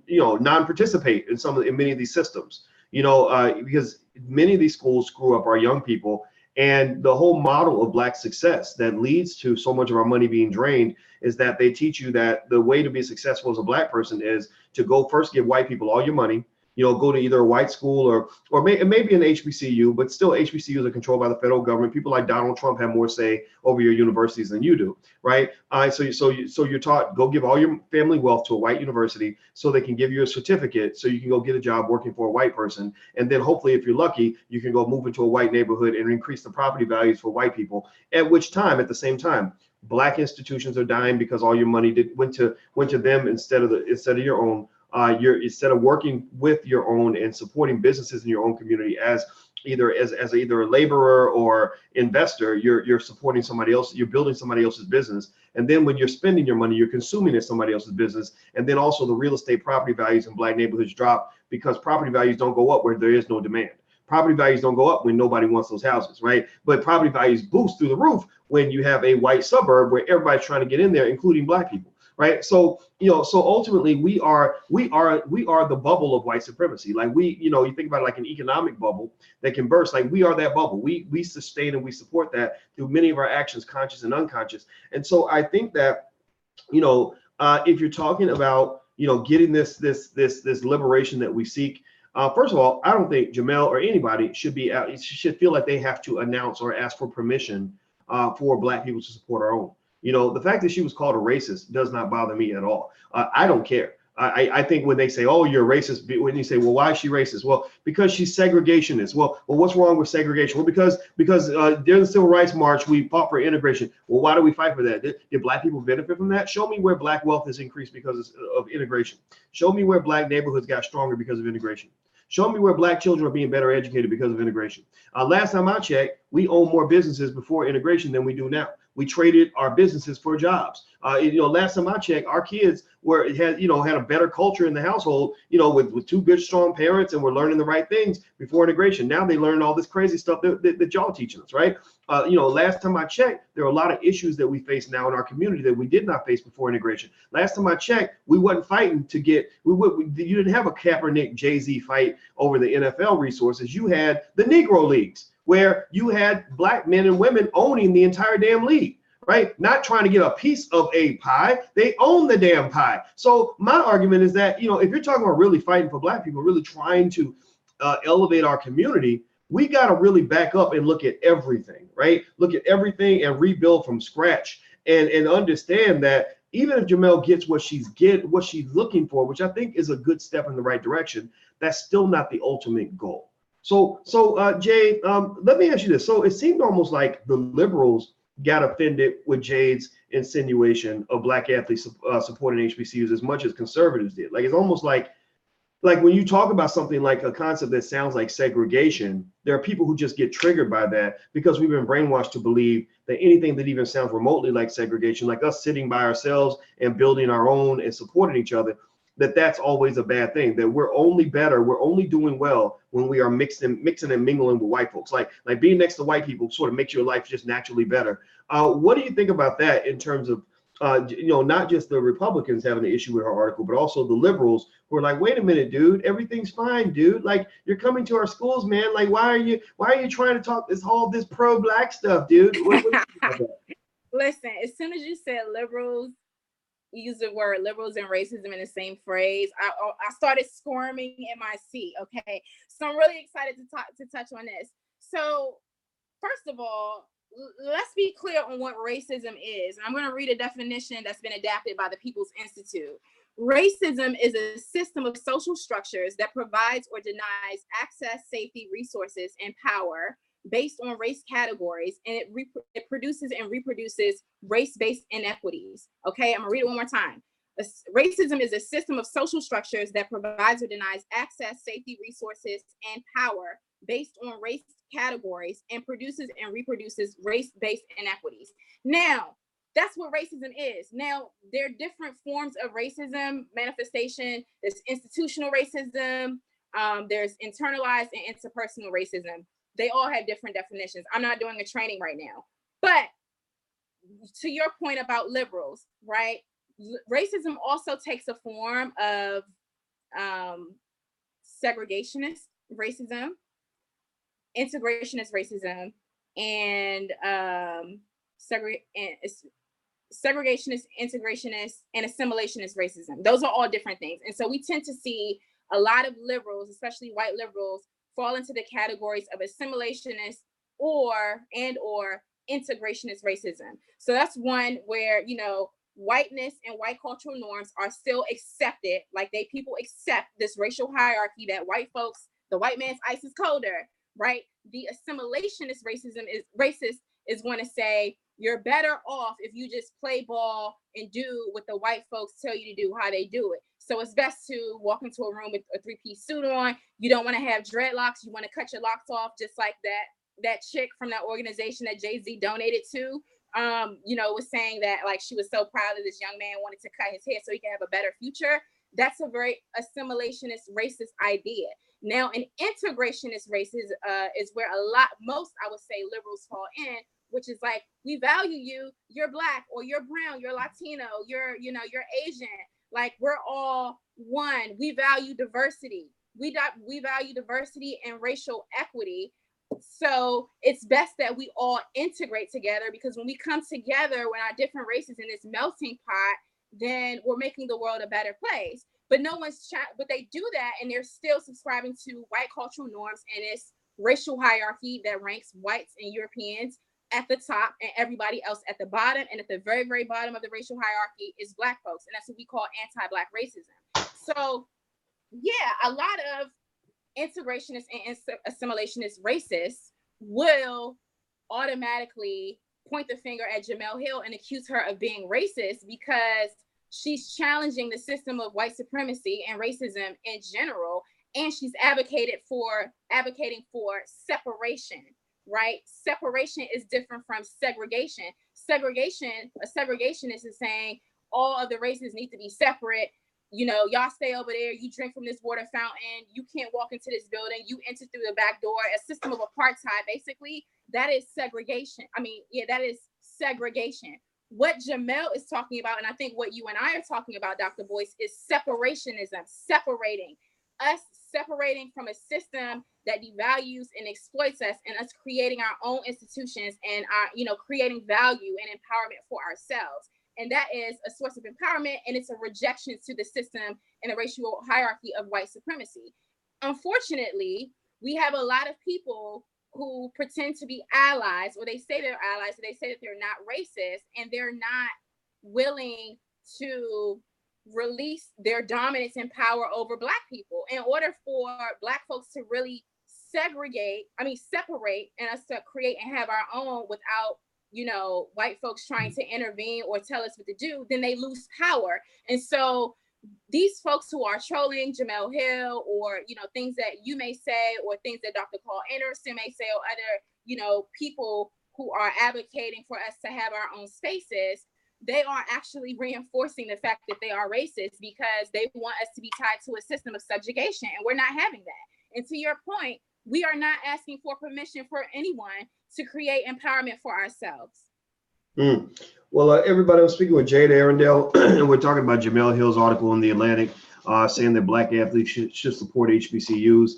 non-participate in many of these systems. Because many of these schools screw up our young people, and the whole model of Black success that leads to so much of our money being drained is that they teach you that the way to be successful as a Black person is to go first give white people all your money, go to either a white school or maybe an HBCU, but still HBCUs are controlled by the federal government. People like Donald Trump have more say over your universities than you do, right? So you're taught, go give all your family wealth to a white university so they can give you a certificate so you can go get a job working for a white person. And then hopefully, if you're lucky, you can go move into a white neighborhood and increase the property values for white people. At the same time, Black institutions are dying because all your money went to them instead of your own. Instead of working with your own and supporting businesses in your own community as either a laborer or investor, you're supporting somebody else. You're building somebody else's business, and then when you're spending your money, you're consuming in somebody else's business. And then also the real estate property values in Black neighborhoods drop because property values don't go up where there is no demand. Property values don't go up when nobody wants those houses, right? But property values boost through the roof when you have a white suburb where everybody's trying to get in there, including Black people. Right. So, so ultimately we are the bubble of white supremacy. Like you think about it like an economic bubble that can burst. Like we are that bubble. We sustain and we support that through many of our actions, conscious and unconscious. And so I think that, if you're talking about, getting this liberation that we seek, first of all, I don't think Jemele or anybody should feel like they have to announce or ask for permission for Black people to support our own. The fact that she was called a racist does not bother me at all. I don't care. I think when they say, oh, you're racist, when you say, well, why is she racist? Well, because she's segregationist. Well, what's wrong with segregation? Well, because during the Civil Rights March, we fought for integration. Well, why do we fight for that? Did Black people benefit from that? Show me where Black wealth has increased because of integration. Show me where Black neighborhoods got stronger because of integration. Show me where Black children are being better educated because of integration. Last time I checked, we own more businesses before integration than we do now. We traded our businesses for jobs. Last time I checked, our kids had a better culture in the household, with two good, strong parents, and were learning the right things before integration. Now they learn all this crazy stuff that y'all teaching us, right? Last time I checked, there are a lot of issues that we face now in our community that we did not face before integration. Last time I checked, we wasn't fighting to get, you didn't have a Kaepernick JayZ fight over the NFL resources. You had the Negro Leagues, where you had Black men and women owning the entire damn league, right? Not trying to get a piece of a pie. They own the damn pie. So my argument is that, if you're talking about really fighting for Black people, really trying to elevate our community, we got to really back up and look at everything, right? Look at everything and rebuild from scratch and understand that even if Jemele gets what she's looking for, which I think is a good step in the right direction, that's still not the ultimate goal. So Jade, let me ask you this. So it seemed almost like the liberals got offended with Jade's insinuation of Black athletes supporting HBCUs as much as conservatives did. Like, it's almost like when you talk about something like a concept that sounds like segregation, there are people who just get triggered by that because we've been brainwashed to believe that anything that even sounds remotely like segregation, like us sitting by ourselves and building our own and supporting each other, that's always a bad thing, that we're only doing well when we are mixing and mingling with white folks. Like being next to white people sort of makes your life just naturally better. What do you think about that in terms of, not just the Republicans having an issue with her article, but also the liberals who are like, wait a minute, dude, everything's fine, dude. Like, you're coming to our schools, man. Like, why are you trying to talk this pro-Black stuff, dude? What do you think about that? Listen, as soon as you said liberals, use the word liberals and racism in the same phrase, I started squirming in my seat. Okay, so I'm really excited to touch on this. So first of all, let's be clear on what racism is. I'm going to read a definition that's been adapted by the People's Institute. Racism is a system of social structures that provides or denies access, safety, resources, and power based on race categories, and it produces and reproduces race-based inequities. Okay, I'm gonna read it one more time. Racism is a system of social structures that provides or denies access, safety, resources, and power based on race categories and produces and reproduces race-based inequities. Now, that's what racism is. Now, there are different forms of racism manifestation. There's institutional racism. There's internalized and interpersonal racism. They all have different definitions. I'm not doing a training right now. But to your point about liberals, right? Racism also takes a form of segregationist racism, integrationist racism, and segregationist, integrationist, and assimilationist racism. Those are all different things. And so we tend to see a lot of liberals, especially white liberals, fall into the categories of assimilationist or integrationist racism. So that's one where, you know, whiteness and white cultural norms are still accepted. Like people accept this racial hierarchy that white folks, the white man's ice is colder, right? The assimilationist racism is racist is going to say, you're better off if you just play ball and do what the white folks tell you to do, how they do it. So it's best to walk into a room with a three-piece suit on. You don't want to have dreadlocks. You want to cut your locks off, just like that chick from that organization that JayZ donated to, you know, was saying that like she was so proud that this young man wanted to cut his hair so he can have a better future. That's a very assimilationist, racist idea. Now, an integrationist racist is where most, I would say, liberals fall in, which is like, we value you, you're Black or you're brown, you're Latino, you're Asian. Like, we're all one. We value diversity. We value diversity and racial equity. So it's best that we all integrate together, because when we come together with our different races in this melting pot, then we're making the world a better place. But but they do that, and they're still subscribing to white cultural norms and this racial hierarchy that ranks whites and Europeans at the top and everybody else at the bottom. And at the very, very bottom of the racial hierarchy is Black folks. And that's what we call anti-Black racism. So yeah, a lot of integrationist and assimilationist racists will automatically point the finger at Jemele Hill and accuse her of being racist because she's challenging the system of white supremacy and racism in general. And she's advocating for separation, right? Separation is different from segregation. A segregationist is saying all of the races need to be separate. You know, y'all stay over there, you drink from this water fountain, you can't walk into this building, you enter through the back door, a system of apartheid. Basically, that is segregation. That is segregation. What Jemele is talking about, and I think what you and I are talking about, Dr. Boyce, is separationism, separating from a system that devalues and exploits us, and us creating our own institutions and creating value and empowerment for ourselves. And that is a source of empowerment, and it's a rejection to the system and the racial hierarchy of white supremacy. Unfortunately, we have a lot of people who pretend to be allies, or they say they're allies, or they say that they're not racist, and they're not willing to release their dominance and power over Black people. In order for Black folks to really separate, and us to create and have our own without white folks trying to intervene or tell us what to do, then they lose power. And so these folks who are trolling Jemele Hill, or things that you may say, or things that Dr. Carl Anderson may say, or other people who are advocating for us to have our own spaces, they are actually reinforcing the fact that they are racist, because they want us to be tied to a system of subjugation, and we're not having that. And to your point, we are not asking for permission for anyone to create empowerment for ourselves. Well, everybody, I'm speaking with Jade Arundale, and we're talking about Jemele Hill's article in The Atlantic, saying that Black athletes should support HBCUs.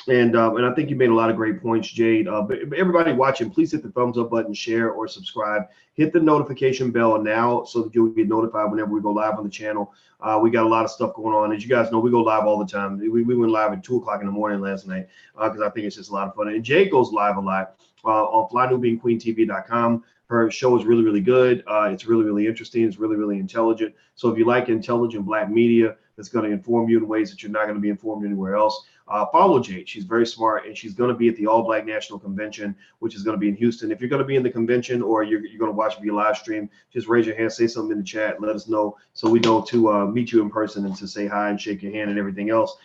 And I think you made a lot of great points, Jade. But everybody watching, please hit the thumbs up button, share, or subscribe. Hit the notification bell now so that you'll get notified whenever we go live on the channel. We got a lot of stuff going on. As you guys know, we go live all the time. We went live at 2 o'clock in the morning last night because I think it's just a lot of fun. And Jade goes live a lot on FlyNewBeingQueenTV.com. Her show is really, really good. It's really, really interesting. It's really, really intelligent. So if you like intelligent Black media that's going to inform you in ways that you're not going to be informed anywhere else, follow Jade. She's very smart, and she's going to be at the All Black National Convention, which is going to be in Houston. If you're going to be in the convention, or you're going to watch via live stream, just raise your hand, say something in the chat, let us know so we know to meet you in person and to say hi and shake your hand and everything else.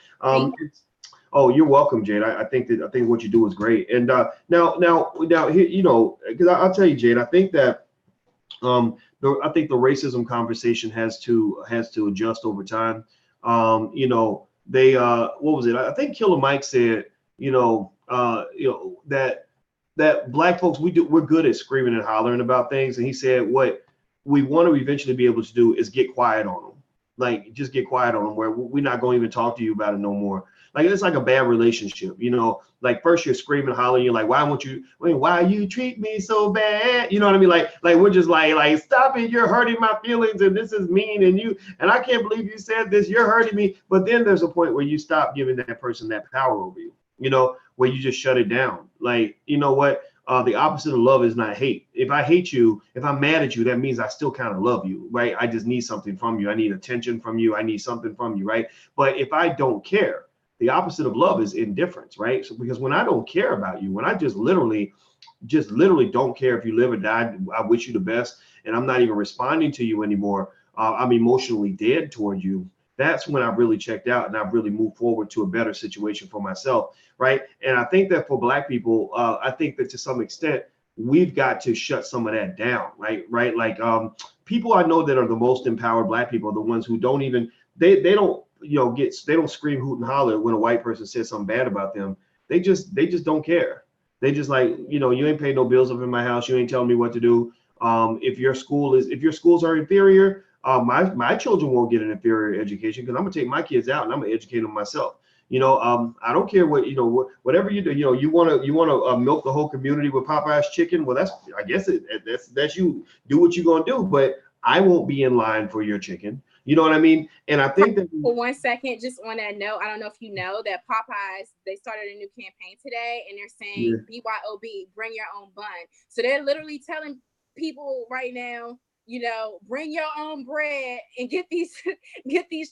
Oh, you're welcome, Jade. I think what you do is great. And now here, because I'll tell you, Jade, I think that I think the racism conversation has to adjust over time. They what was it? I think Killer Mike said, that black folks, we're good at screaming and hollering about things, and he said what we want to eventually be able to do is get quiet on them, like just get quiet on them, where we're not going to even talk to you about it no more. Like it's like a bad relationship, like first you're screaming, hollering, you're like, why you treat me so bad? You know what I mean? Like we're just like stop it, you're hurting my feelings, and this is mean, and I can't believe you said this, you're hurting me. But then there's a point where you stop giving that person that power over you, where you just shut it down. Like, you know what? The opposite of love is not hate. If I hate you, if I'm mad at you, that means I still kind of love you, right? I just need something from you. I need attention from you. I need something from you, right? But if I don't care, the opposite of love is indifference, right? So because when I don't care about you, when I just literally don't care if you live or die, I wish you the best, and I'm not even responding to you anymore. I'm emotionally dead toward you. That's when I've really checked out and I've really moved forward to a better situation for myself, right? And I think that for Black people, I think that to some extent, we've got to shut some of that down, right? Like people I know that are the most empowered Black people are the ones who don't even, they don't, they don't scream, hoot, and holler when a white person says something bad about them. They just don't care. They just like, you ain't paying no bills up in my house. You ain't telling me what to do. If your schools are inferior, my children won't get an inferior education because I'm gonna take my kids out and I'm gonna educate them myself. I don't care whatever you do. You wanna milk the whole community with Popeyes chicken. Well, I guess that's you. Do what you're gonna do, but I won't be in line for your chicken. You know what I mean? And I think that for 1 second, just on that note, I don't know if you know that Popeyes, they started a new campaign today, and they're saying BYOB, bring your own bun. So they're literally telling people right now, bring your own bread and get these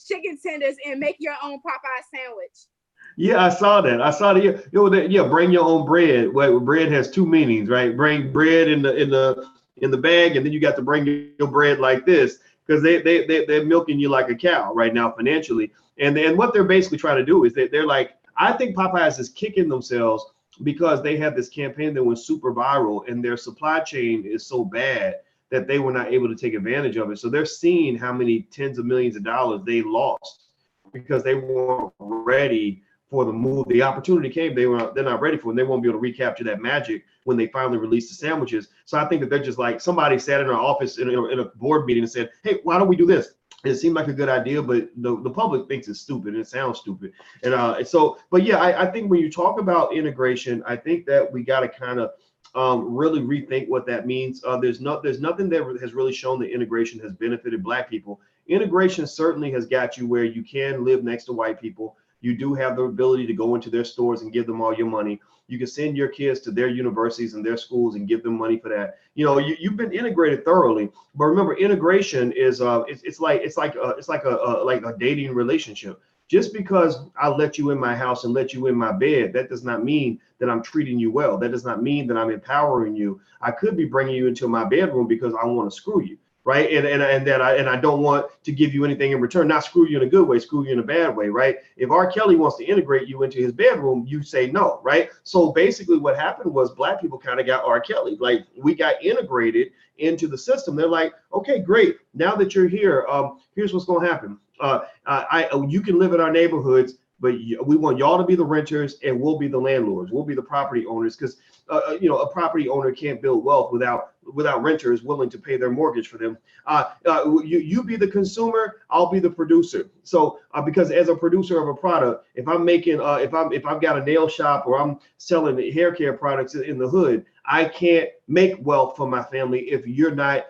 chicken tenders and make your own Popeye sandwich. Yeah, I saw that. Yeah, bring your own bread. Well, bread has two meanings, right? Bring bread in the bag, and then you got to bring your bread like this because they're milking you like a cow right now financially. And what they're basically trying to do is they're like, I think Popeyes is kicking themselves because they had this campaign that went super viral, and their supply chain is so bad that they were not able to take advantage of it. So they're seeing how many tens of millions of dollars they lost because they weren't ready for the move. The opportunity came, they're not ready for it, and they won't be able to recapture that magic when they finally release the sandwiches. So I think that they're just like, somebody sat in our office in a board meeting and said, hey, why don't we do this? It seemed like a good idea, but the public thinks it's stupid and it sounds stupid. And so, but yeah, I think when you talk about integration, I think that we got to kind of really rethink what that means. There's nothing that has really shown that integration has benefited Black people. Integration certainly has got you where you can live next to white people. You do have the ability to go into their stores and give them all your money. You can send your kids to their universities and their schools and give them money for that. You've been integrated thoroughly. But remember, integration is it's like a dating relationship. Just because I let you in my house and let you in my bed, that does not mean that I'm treating you well. That does not mean that I'm empowering you. I could be bringing you into my bedroom because I want to screw you. Right. And I don't want to give you anything in return, not screw you in a good way, screw you in a bad way. Right. If R. Kelly wants to integrate you into his bedroom, you say no. Right. So basically what happened was Black people kind of got R. Kelly, like we got integrated into the system. They're like, OK, great. Now that you're here, here's what's going to happen. You can live in our neighborhoods, but we want y'all to be the renters and we'll be the landlords. We'll be the property owners because, a property owner can't build wealth without renters willing to pay their mortgage for them. You be the consumer, I'll be the producer. So because as a producer of a product, if I'm making, if I've got a nail shop or I'm selling hair care products in the hood, I can't make wealth for my family if you're not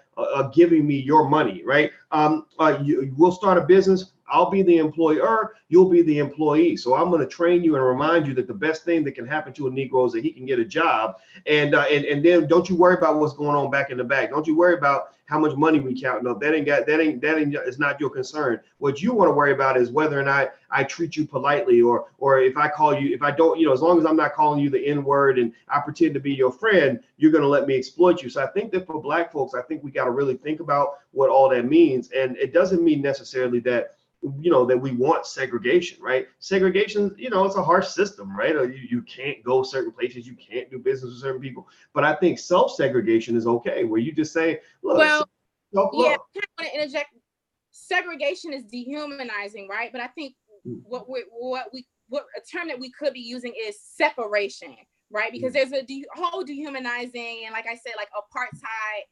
giving me your money, right? We'll start a business. I'll be the employer, you'll be the employee. So I'm going to train you and remind you that the best thing that can happen to a Negro is that he can get a job. And then don't you worry about what's going on back in the back. Don't you worry about how much money we counting up. That ain't it's not your concern. What you want to worry about is whether or not I treat you politely, or if I call you, if I don't, as long as I'm not calling you the N-word and I pretend to be your friend, you're going to let me exploit you. So I think that for Black folks, I think we got to really think about what all that means. And it doesn't mean necessarily that that we want segregation, right? Segregation, it's a harsh system, right? You can't go certain places, you can't do business with certain people. But I think self-segregation is okay, where you just say, look, well, self-love. I kind of want to interject. Segregation is dehumanizing, right? But I think what a term that we could be using is separation, right? Because there's a whole dehumanizing, and like I said, like apartheid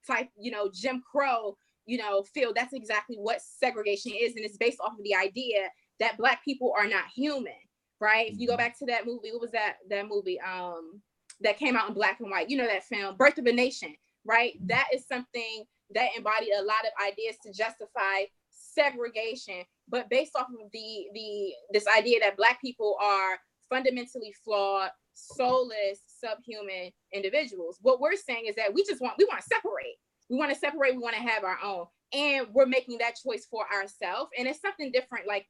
type, Jim Crow, field. That's exactly what segregation is, and it's based off of the idea that Black people are not human, right? If you go back to that movie, what was that movie that came out in black and white? That film, Birth of a Nation, right? That is something that embodied a lot of ideas to justify segregation, but based off of this idea that Black people are fundamentally flawed, soulless, subhuman individuals. What we're saying is that we want to separate. We want to separate. We want to have our own, and we're making that choice for ourselves. And it's something different. Like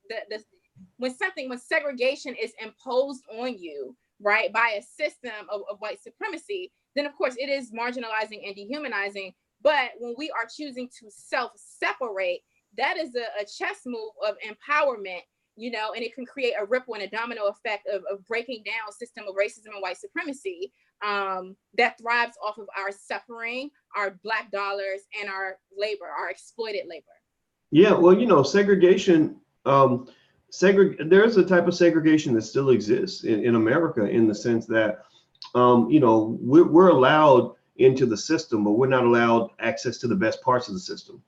when segregation is imposed on you, right, by a system of white supremacy, then of course it is marginalizing and dehumanizing. But when we are choosing to self-separate, that is a chess move of empowerment, and it can create a ripple and a domino effect of breaking down a system of racism and white supremacy that thrives off of our suffering, our Black dollars, and our labor, our exploited labor. Yeah, well, segregation, there's a type of segregation that still exists in America, in the sense that, we're allowed into the system, but we're not allowed access to the best parts of the system.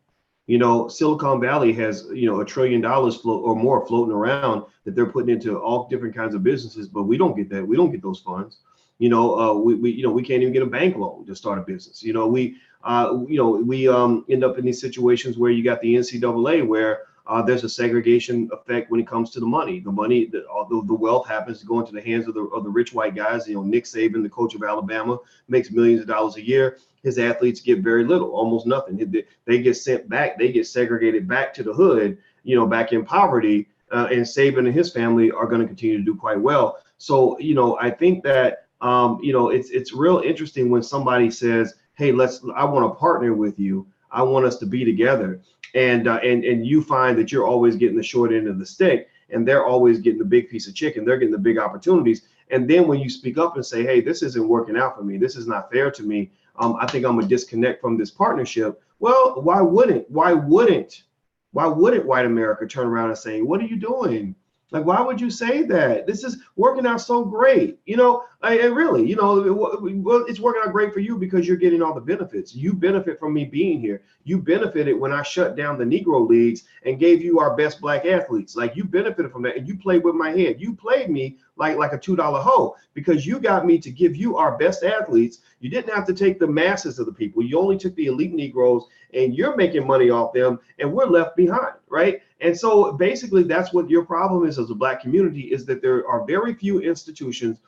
Silicon Valley has, $1 trillion or more floating around that they're putting into all different kinds of businesses, but we don't get that. We don't get those funds. We can't even get a bank loan to start a business. We end up in these situations where you got the NCAA, where there's a segregation effect when it comes to the money. The money, the wealth happens to go into the hands of the rich white guys. Nick Saban, the coach of Alabama, makes millions of dollars a year. His athletes get very little, almost nothing. They get sent back. They get segregated back to the hood, back in poverty. And Saban and his family are going to continue to do quite well. So, I think that, it's real interesting when somebody says, hey, I want to partner with you. I want us to be together. And you find that you're always getting the short end of the stick, and they're always getting the big piece of chicken. They're getting the big opportunities. And then when you speak up and say, hey, this isn't working out for me, this is not fair to me, I think I'm gonna disconnect from this partnership. Well, why wouldn't white America turn around and say, what are you doing? Like, why would you say that? This is working out so great. Really, it's working out great for you because you're getting all the benefits. You benefit from me being here. You benefited when I shut down the Negro leagues and gave you our best Black athletes. Like, you benefited from that, and you played with my head. You played me like a $2 hoe, because you got me to give you our best athletes. You didn't have to take the masses of the people. You only took the elite Negroes, and you're making money off them, and we're left behind, right? And so basically that's what your problem is as a Black community, is that there are very few institutions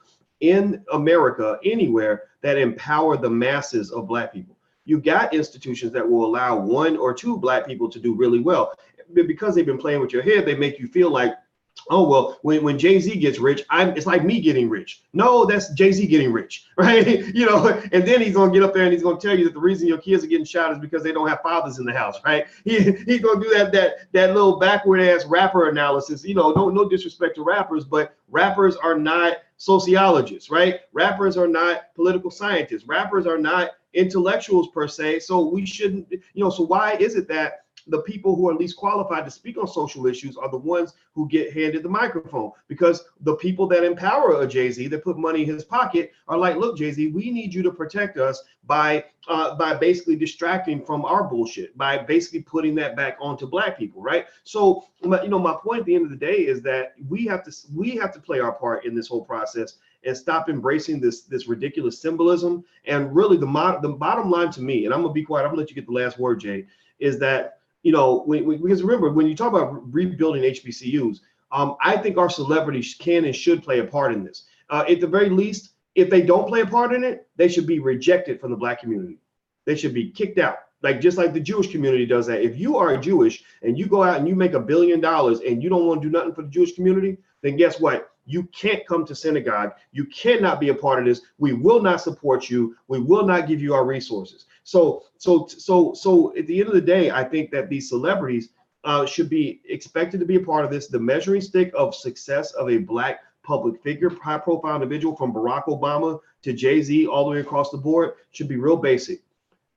in America, anywhere, that empower the masses of Black people. You got institutions that will allow 1 or 2 Black people to do really well. Because they've been playing with your head, they make you feel like, oh, well, when JayZ gets rich, it's like me getting rich. No, that's JayZ getting rich, right? And then he's gonna get up there and he's gonna tell you that the reason your kids are getting shot is because they don't have fathers in the house, right? He's gonna do that little backward ass rapper analysis. No disrespect to rappers, but rappers are not sociologists, right? Rappers are not political scientists. Rappers are not intellectuals per se. So we shouldn't, so why is it that the people who are least qualified to speak on social issues are the ones who get handed the microphone? Because the people that empower a JayZ, that put money in his pocket, are like, look, JayZ, we need you to protect us by basically distracting from our bullshit, by basically putting that back onto Black people, right? So, my point at the end of the day is that we have to play our part in this whole process and stop embracing this ridiculous symbolism. And really, the bottom line to me, and I'm gonna be quiet, I'm gonna let you get the last word, Jay, is that, because remember, when you talk about rebuilding HBCUs, I think our celebrities can and should play a part in this. At the very least, if they don't play a part in it, they should be rejected from the Black community. They should be kicked out, just like the Jewish community does that. If you are Jewish and you go out and you make $1 billion and you don't want to do nothing for the Jewish community, then guess what? You can't come to synagogue. You cannot be a part of this. We will not support you. We will not give you our resources. So at the end of the day, I think that these celebrities should be expected to be a part of this. The measuring stick of success of a Black public figure, high profile individual, from Barack Obama to Jay-Z all the way across the board, should be real basic.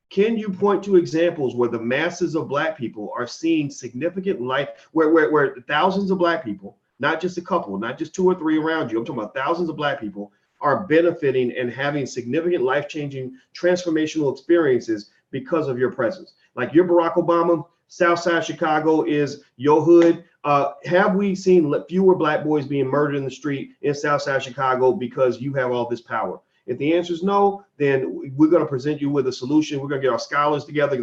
Can you point to examples where the masses of Black people are seeing significant life, where thousands of Black people, not just a couple, not just 2 or 3 around you, I'm talking about thousands of Black people, are benefiting and having significant life-changing transformational experiences because of your presence? Like you're Barack Obama, Southside Chicago is your hood. Have we seen fewer Black boys being murdered in the street in Southside Chicago because you have all this power? If the answer is no, then we're going to present you with a solution. We're going to get our scholars together,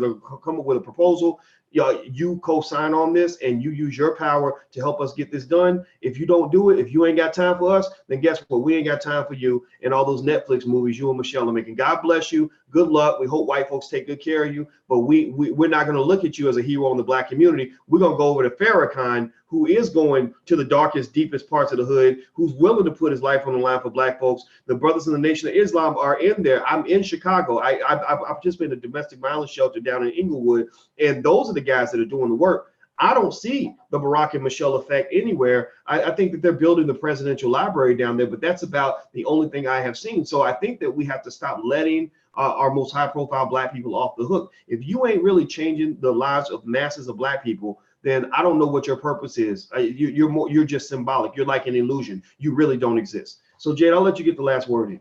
come up with a proposal. You co-sign on this and you use your power to help us get this done. If you don't do it, if you ain't got time for us, then guess what? We ain't got time for you and all those Netflix movies you and Michelle are making. God bless you. Good luck. We hope white folks take good care of you, but we're not going to look at you as a hero in the Black community. We're going to go over to Farrakhan, who is going to the darkest, deepest parts of the hood, who's willing to put his life on the line for Black folks. The Brothers in the Nation of Islam are in there. I'm in Chicago. I've just been to a domestic violence shelter down in Inglewood, and those are the guys that are doing the work. I don't see the Barack and Michelle effect anywhere. I think that they're building the presidential library down there, but that's about the only thing I have seen. So I think that we have to stop letting our most high-profile Black people off the hook. If you ain't really changing the lives of masses of Black people, then I don't know what your purpose is. You're just symbolic. You're like an illusion. You really don't exist. So Jade, I'll let you get the last word in.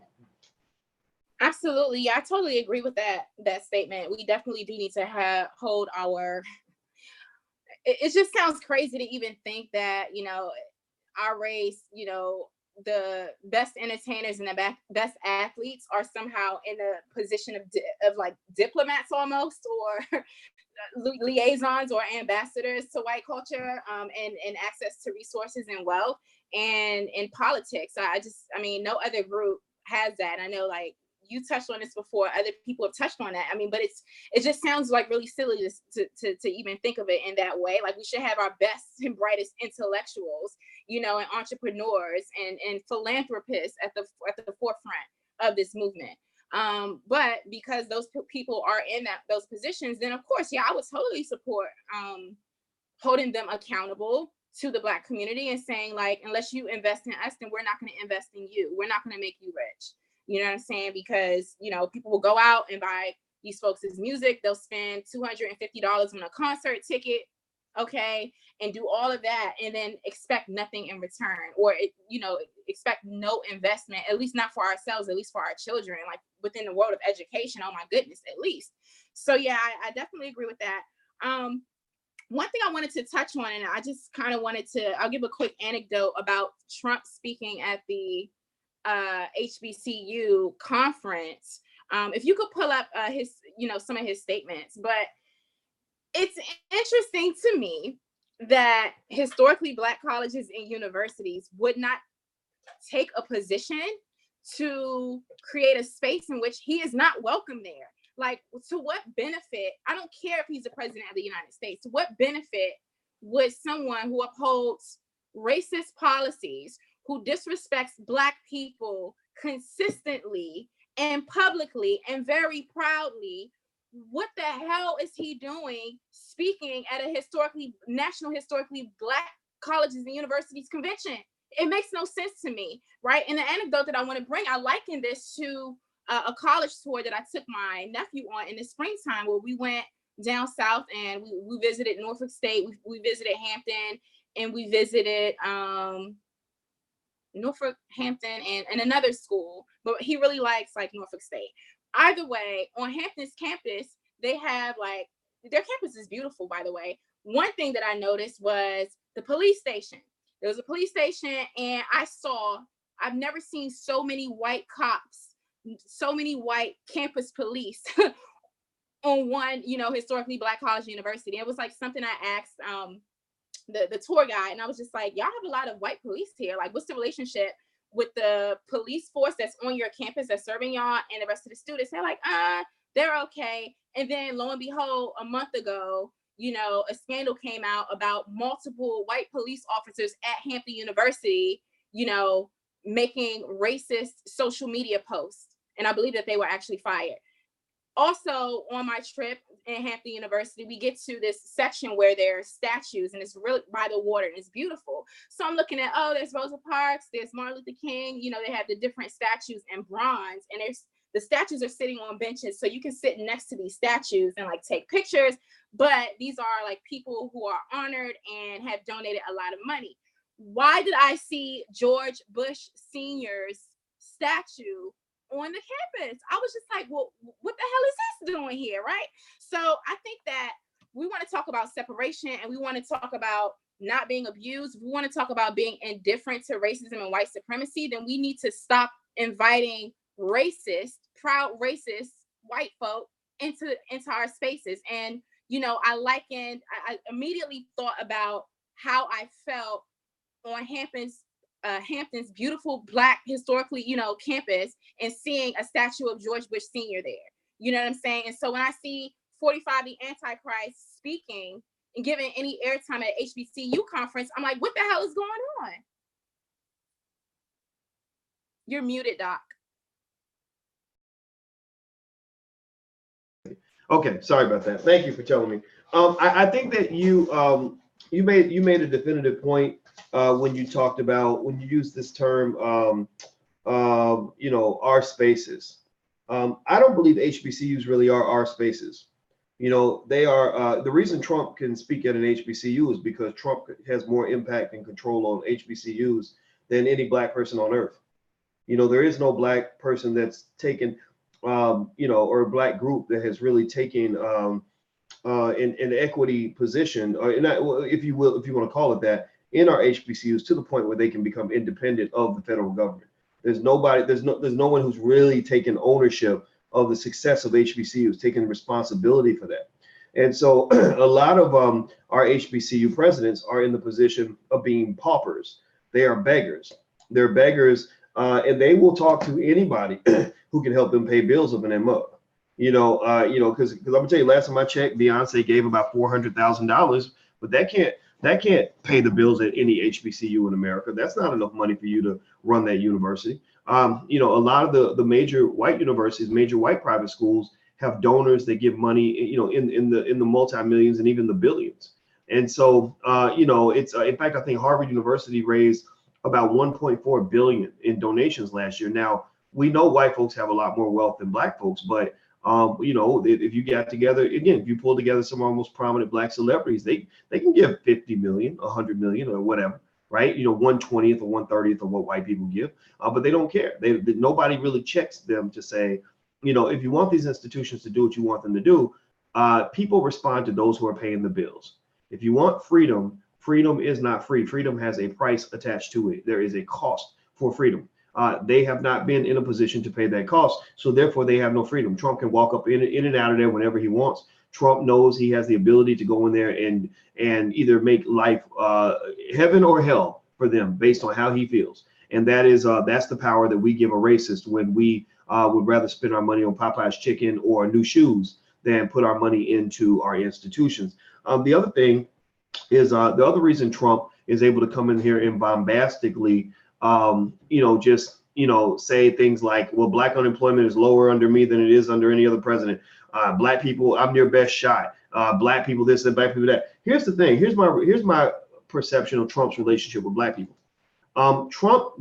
Absolutely. Yeah, I totally agree with that statement. We definitely do need to hold our, it just sounds crazy to even think that, our race, the best entertainers and the best athletes are somehow in a position of like diplomats almost, or liaisons or ambassadors to white culture, and access to resources and wealth and in politics. I mean, no other group has that. I know, like, you touched on this before, other people have touched on that. I mean, but it just sounds like really silly to even think of it in that way. Like, we should have our best and brightest intellectuals, and entrepreneurs and philanthropists at the forefront of this movement. But because those people are in those positions, then of course, yeah, I would totally support holding them accountable to the Black community and saying, like, unless you invest in us, then we're not going to invest in you. We're not going to make you rich. You know what I'm saying? Because, people will go out and buy these folks' music. They'll spend $250 on a concert ticket, okay, and do all of that and then expect nothing in return, or, expect no investment, at least not for ourselves, at least for our children, like within the world of education. Oh my goodness, at least. So yeah, I definitely agree with that. One thing I wanted to touch on, and I just kind of I'll give a quick anecdote about Trump speaking at the HBCU conference. If you could pull up his, some of his statements, but it's interesting to me that historically Black colleges and universities would not take a position to create a space in which he is not welcome there. Like, to what benefit? I don't care if he's the president of the United States. To what benefit would someone who upholds racist policies, who disrespects Black people consistently and publicly and very proudly, what the hell is he doing speaking at a national historically Black colleges and universities convention? It makes no sense to me, right? And the anecdote that I want to bring, I liken this to a college tour that I took my nephew on in the springtime, where we went down south and we visited Norfolk State, we visited Hampton, and we visited Norfolk, Hampton, and another school, but he really likes like Norfolk State. Either way, on Hampton's campus, they have like, their campus is beautiful, by the way. One thing that I noticed was the police station. There was a police station, and I've never seen so many white cops, so many white campus police on one, historically Black college university. It was like something I asked the tour guide, and I was just like, y'all have a lot of white police here. Like, what's the relationship with the police force that's on your campus that's serving y'all and the rest of the students? They're like, they're okay. And then lo and behold, a month ago, a scandal came out about multiple white police officers at Hampton University, making racist social media posts. And I believe that they were actually fired. Also, on my trip in Hampton University, we get to this section where there are statues, and it's really by the water, and it's beautiful. So I'm looking at, oh, there's Rosa Parks, there's Martin Luther King. You know, they have the different statues in bronze, and the statues are sitting on benches, so you can sit next to these statues and like take pictures. But these are like people who are honored and have donated a lot of money. Why did I see George Bush Sr.'s statue on the campus? I was just like, well, what the hell is this doing here, right? So I think that we want to talk about separation, and we want to talk about not being abused. We want to talk about being indifferent to racism and white supremacy. Then we need to stop inviting proud racist white folk into our spaces. And you know, I immediately thought about how I felt on Hampton's beautiful Black historically, you know, campus, and seeing a statue of George Bush Sr. there. You know what I'm saying? And so when I see 45 the Antichrist speaking and giving any airtime at HBCU conference, I'm like, what the hell is going on? You're muted, Doc. Okay, sorry about that. Thank you for telling me. I think that you made a definitive point when you talked about, when you used this term, you know, our spaces. I don't believe HBCUs really are our spaces. You know, they are, the reason Trump can speak at an HBCU is because Trump has more impact and control on HBCUs than any Black person on earth. You know, there is no Black person that's taken, you know, or a Black group that has really taken an equity position, or if you want to call it that, in our HBCUs to the point where they can become independent of the federal government. There's no one who's really taken ownership of the success of HBCUs, taking responsibility for that. And so a lot of our HBCU presidents are in the position of being paupers. They are beggars. They're beggars, and they will talk to anybody who can help them pay bills up in their mug. You know, because I'm gonna tell you, last time I checked, Beyonce gave about $400,000, but that can't pay the bills at any HBCU in America. That's not enough money for you to run that university. You know, a lot of the major white universities, major white private schools have donors that give money, you know, in the multi-millions and even the billions. And so, you know, it's in fact, I think Harvard University raised about 1.4 billion in donations last year. Now, we know white folks have a lot more wealth than Black folks, but you know, if you got together, again, if you pull together some of our most prominent Black celebrities, they can give 50 million, 100 million, or whatever, right? You know, 1/20th or 1/30th of what white people give, but they don't care. Nobody really checks them to say, you know, if you want these institutions to do what you want them to do, people respond to those who are paying the bills. If you want freedom, freedom is not free. Freedom has a price attached to it. There is a cost for freedom. They have not been in a position to pay that cost, so therefore they have no freedom. Trump can walk up in and out of there whenever he wants. Trump knows he has the ability to go in there and either make life heaven or hell for them based on how he feels. And that's the power that we give a racist when we would rather spend our money on Popeyes chicken or new shoes than put our money into our institutions. The other thing is the other reason Trump is able to come in here and bombastically you know, just, you know, say things like, well, Black unemployment is lower under me than it is under any other president. Black people, I'm their best shot. Black people this and Black people that. Here's the thing. Here's my perception of Trump's relationship with Black people. I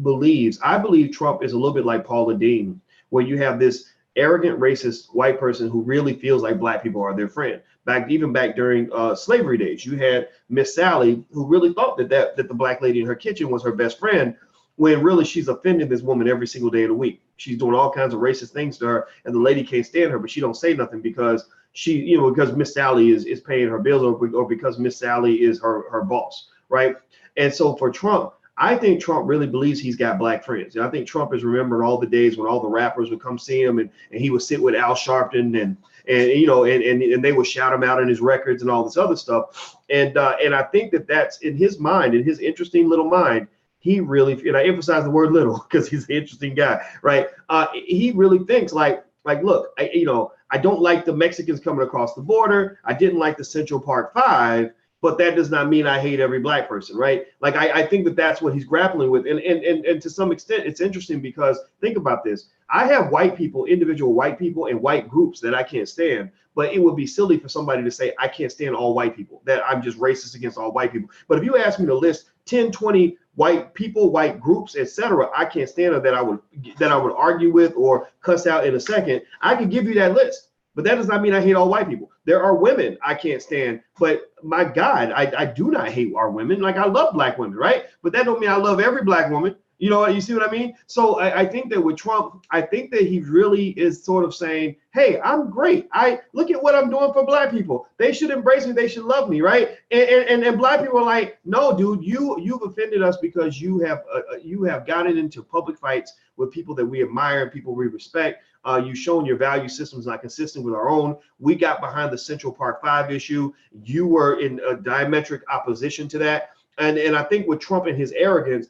believe Trump is a little bit like Paula Deen, where you have this arrogant, racist white person who really feels like Black people are their friend. Even back during slavery days, you had Miss Sally, who really thought that the Black lady in her kitchen was her best friend, when really she's offending this woman every single day of the week. She's doing all kinds of racist things to her, and the lady can't stand her, but she don't say nothing because because Miss Sally is paying her bills, or because Miss Sally is her boss, right? And so for Trump, I think Trump really believes he's got Black friends. And I think Trump is remembering all the days when all the rappers would come see him, and he would sit with Al Sharpton and you know, and they would shout him out in his records and all this other stuff. And I think that's in his mind, in his interesting little mind. He really, and I emphasize the word little because he's an interesting guy, right? He really thinks like, look, I don't like the Mexicans coming across the border. I didn't like the Central Park Five, but that does not mean I hate every black person, right? Like I think that that's what he's grappling with, and to some extent, it's interesting because think about this. I have white people, individual white people, and white groups that I can't stand. But it would be silly for somebody to say I can't stand all white people, that I'm just racist against all white people. But if you ask me to list 10, 20 white people, white groups, etc., I can't stand them that I would argue with or cuss out in a second. I could give you that list. But that does not mean I hate all white people. There are women I can't stand, but my God, I do not hate our women. Like I love black women, right? But that don't mean I love every black woman. You know, you see what I mean? So I think that with Trump, I think that he really is sort of saying, hey, I'm great. I look at what I'm doing for black people. They should embrace me. They should love me, right? And black people are like, no, dude, you've offended us because you have gotten into public fights with people that we admire and people we respect. You've shown your value system is not consistent with our own. We got behind the Central Park 5 issue. You were in a diametric opposition to that. And I think with Trump and his arrogance,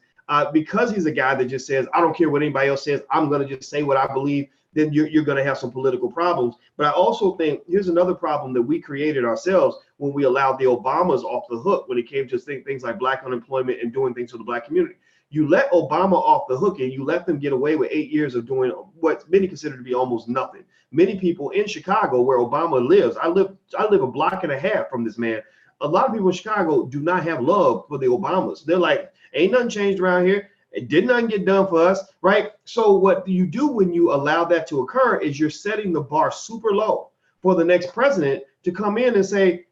because he's a guy that just says, I don't care what anybody else says, I'm going to just say what I believe, then you're going to have some political problems. But I also think here's another problem that we created ourselves when we allowed the Obamas off the hook when it came to things like black unemployment and doing things for the black community. You let Obama off the hook and you let them get away with 8 years of doing what many consider to be almost nothing. Many people in Chicago, where Obama lives, I live a block and a half from this man. A lot of people in Chicago do not have love for the Obamas. They're like, ain't nothing changed around here. It did nothing get done for us, right? So what you do when you allow that to occur is you're setting the bar super low for the next president to come in and say,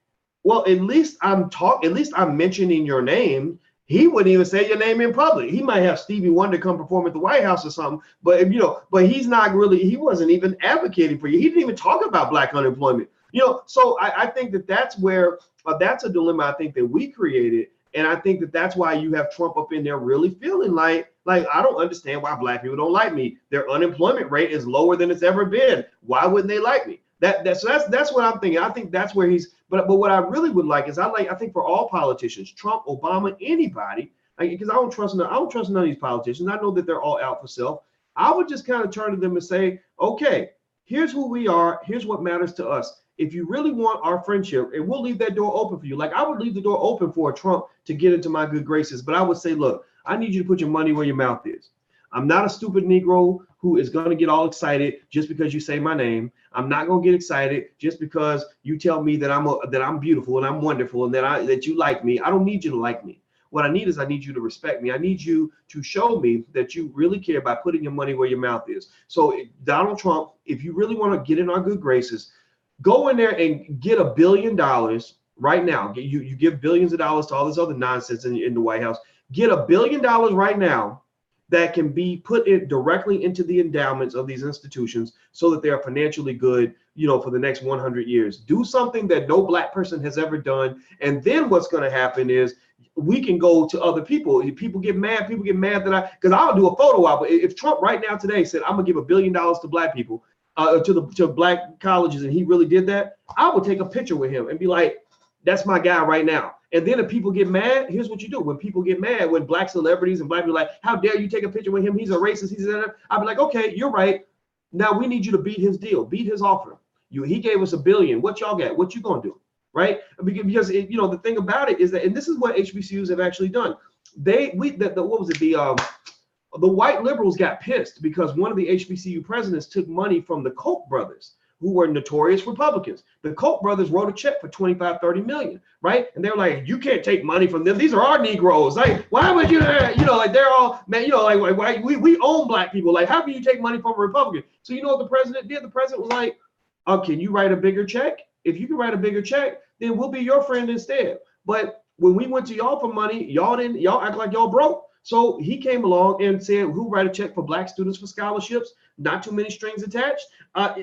well, at least I'm mentioning your name. He wouldn't even say your name in public. He might have Stevie Wonder come perform at the White House or something, but he's not really, he wasn't even advocating for you. He didn't even talk about black unemployment. So I think that's where that's a dilemma I think that we created. And I think that's why you have Trump up in there really feeling like I don't understand why black people don't like me. Their unemployment rate is lower than it's ever been. Why wouldn't they like me? That's what I'm thinking. I think that's where he's. But what I really would like is I think for all politicians, Trump, Obama, anybody, because I don't trust none of these politicians. I know that they're all out for self. I would just kind of turn to them and say, okay, here's who we are. Here's what matters to us. If you really want our friendship, and we'll leave that door open for you. Like I would leave the door open for Trump to get into my good graces. But I would say, look, I need you to put your money where your mouth is. I'm not a stupid Negro who is going to get all excited just because you say my name. I'm not going to get excited just because you tell me that I'm beautiful and I'm wonderful and that you like me. I don't need you to like me. What I need you to respect me. I need you to show me that you really care by putting your money where your mouth is. So Donald Trump, if you really want to get in our good graces, go in there and get $1 billion right now. You give billions of dollars to all this other nonsense in the White House. Get $1 billion right now that can be put directly into the endowments of these institutions so that they are financially good, for the next 100 years. Do something that no black person has ever done. And then what's going to happen is we can go to other people. If people get mad because I'll do a photo op. If Trump right now today said, I'm going to give $1 billion to black people, to black colleges, and he really did that, I would take a picture with him and be like, that's my guy right now. And then if people get mad, here's what you do. When people get mad, when black celebrities and black people are like, how dare you take a picture with him? He's a racist. He's that. I'd be like, okay, you're right. Now we need you to beat his deal, beat his offer. He gave us $1 billion. What y'all got? What you gonna do? Right? Because the thing about it is that, and this is what HBCUs have actually done. The white liberals got pissed because one of the HBCU presidents took money from the Koch brothers, who were notorious Republicans. The Koch brothers wrote a check for 25-30 million, right? And they're like, you can't take money from them. These are our Negroes. Like, why would you, like they're all, man, like why, we own black people. Like, how can you take money from a Republican? So you know what the president did? The president was like, can you write a bigger check? If you can write a bigger check, then we'll be your friend instead. But when we went to y'all for money, y'all act like y'all broke. So he came along and said, who'll write a check for black students for scholarships? Not too many strings attached.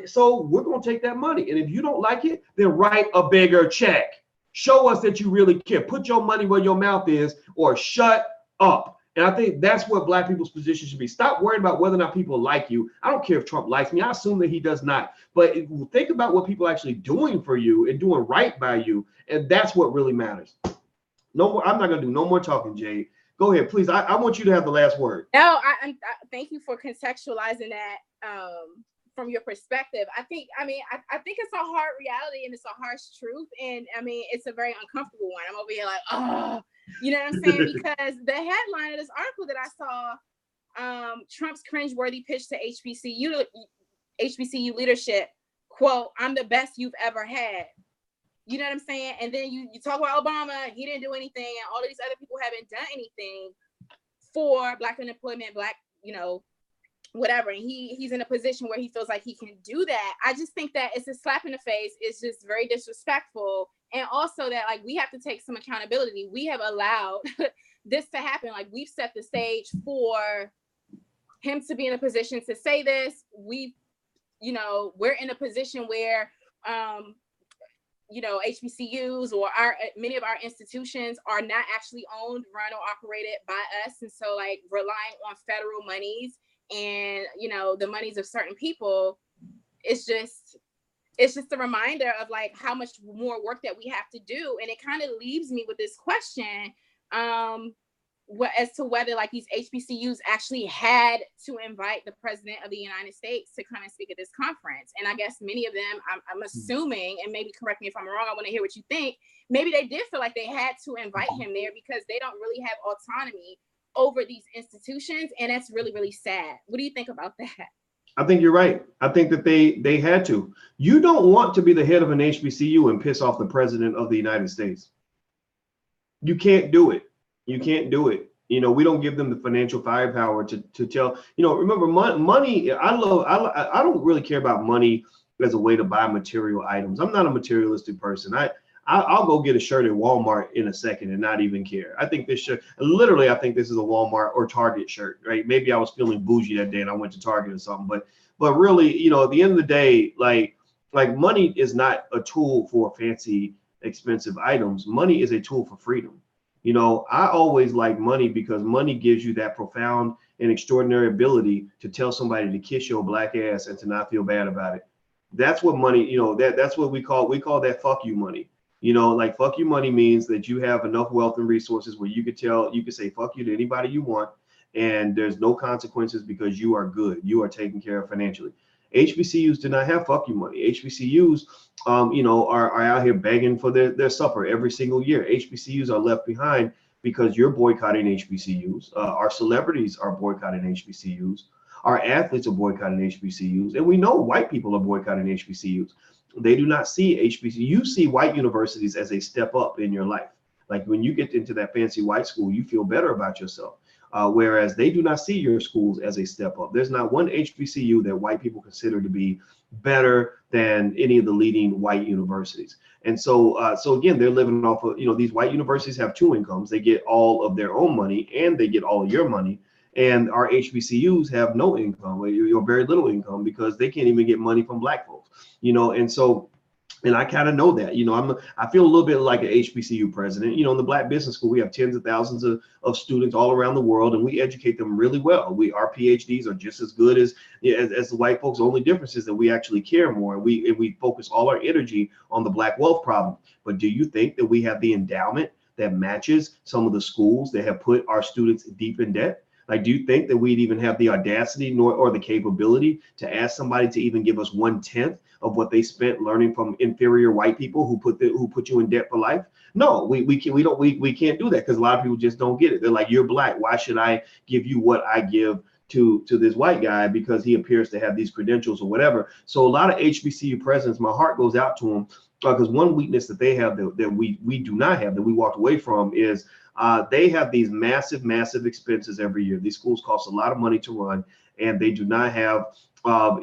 So we're going to take that money. And if you don't like it, then write a bigger check. Show us that you really care. Put your money where your mouth is, or shut up. And I think that's what black people's position should be. Stop worrying about whether or not people like you. I don't care if Trump likes me. I assume that he does not. But think about what people are actually doing for you and doing right by you. And that's what really matters. No more. I'm not going to do no more talking, Jade. Go ahead, please. I want you to have the last word. No, I thank you for contextualizing that from your perspective. I think it's a hard reality and it's a harsh truth. And I mean, it's a very uncomfortable one. I'm over here like, oh, you know what I'm saying? Because the headline of this article that I saw, Trump's cringeworthy pitch to HBCU leadership, quote, "I'm the best you've ever had." You know what I'm saying? And then you talk about Obama, he didn't do anything, and all of these other people haven't done anything for Black unemployment, Black, whatever. And he's in a position where he feels like he can do that. I just think that it's a slap in the face. It's just very disrespectful. And also that, like, we have to take some accountability. We have allowed this to happen. Like, we've set the stage for him to be in a position to say this. We're in a position where, HBCUs or many of our institutions are not actually owned, run, or operated by us. And so, like, relying on federal monies and, the monies of certain people, it's just a reminder of, like, how much more work that we have to do. And it kind of leaves me with this question, as to whether, like, these HBCUs actually had to invite the president of the United States to come and speak at this conference. And I guess many of them, I'm assuming, and maybe correct me if I'm wrong, I want to hear what you think, maybe they did feel like they had to invite him there because they don't really have autonomy over these institutions. And that's really, really sad. What do you think about that? I think you're right. I think that they had to. You don't want to be the head of an HBCU and piss off the president of the United States. You can't do it. You can't do it. We don't give them the financial firepower to tell, remember, money, I don't really care about money as a way to buy material items. I'm not a materialistic person. I'll go get a shirt at Walmart in a second and not even care. I think this shirt, literally, I think this is a Walmart or Target shirt, right? Maybe I was feeling bougie that day and I went to Target or something, but really, at the end of the day, like money is not a tool for fancy, expensive items. Money is a tool for freedom. I always like money because money gives you that profound and extraordinary ability to tell somebody to kiss your black ass and to not feel bad about it. That's what money, that's what we call that fuck you money. Like, fuck you money means that you have enough wealth and resources where you could say fuck you to anybody you want, and there's no consequences because you are good. You are taken care of financially. HBCUs do not have fuck you money. HBCUs, are out here begging for their supper every single year. HBCUs are left behind because you're boycotting HBCUs. Our celebrities are boycotting HBCUs. Our athletes are boycotting HBCUs. And we know white people are boycotting HBCUs. They do not see HBCUs. You see white universities as a step up in your life. Like, when you get into that fancy white school, you feel better about yourself. Whereas they do not see your schools as a step up. There's not one HBCU that white people consider to be better than any of the leading white universities. And so again, they're living off of, these white universities have two incomes. They get all of their own money and they get all of your money. And our HBCUs have no income, or very little income, because they can't even get money from black folks, and I kind of know that, I feel a little bit like an HBCU president. In the Black Business School, we have tens of thousands of students all around the world, and we educate them really well. Our PhDs are just as good as the white folks. The only difference is that we actually care more, and we focus all our energy on the black wealth problem. But do you think that we have the endowment that matches some of the schools that have put our students deep in debt? Like, do you think that we'd even have the audacity or the capability to ask somebody to even give us 1/10 of what they spent learning from inferior white people who put you in debt for life? No, we can't do that, because a lot of people just don't get it. They're like, you're black, why should I give you what I give to this white guy because he appears to have these credentials or whatever? So a lot of HBCU presidents, my heart goes out to them, because one weakness that they have that we do not have, that we walked away from, is they have these massive expenses every year. These schools cost a lot of money to run, and they do not have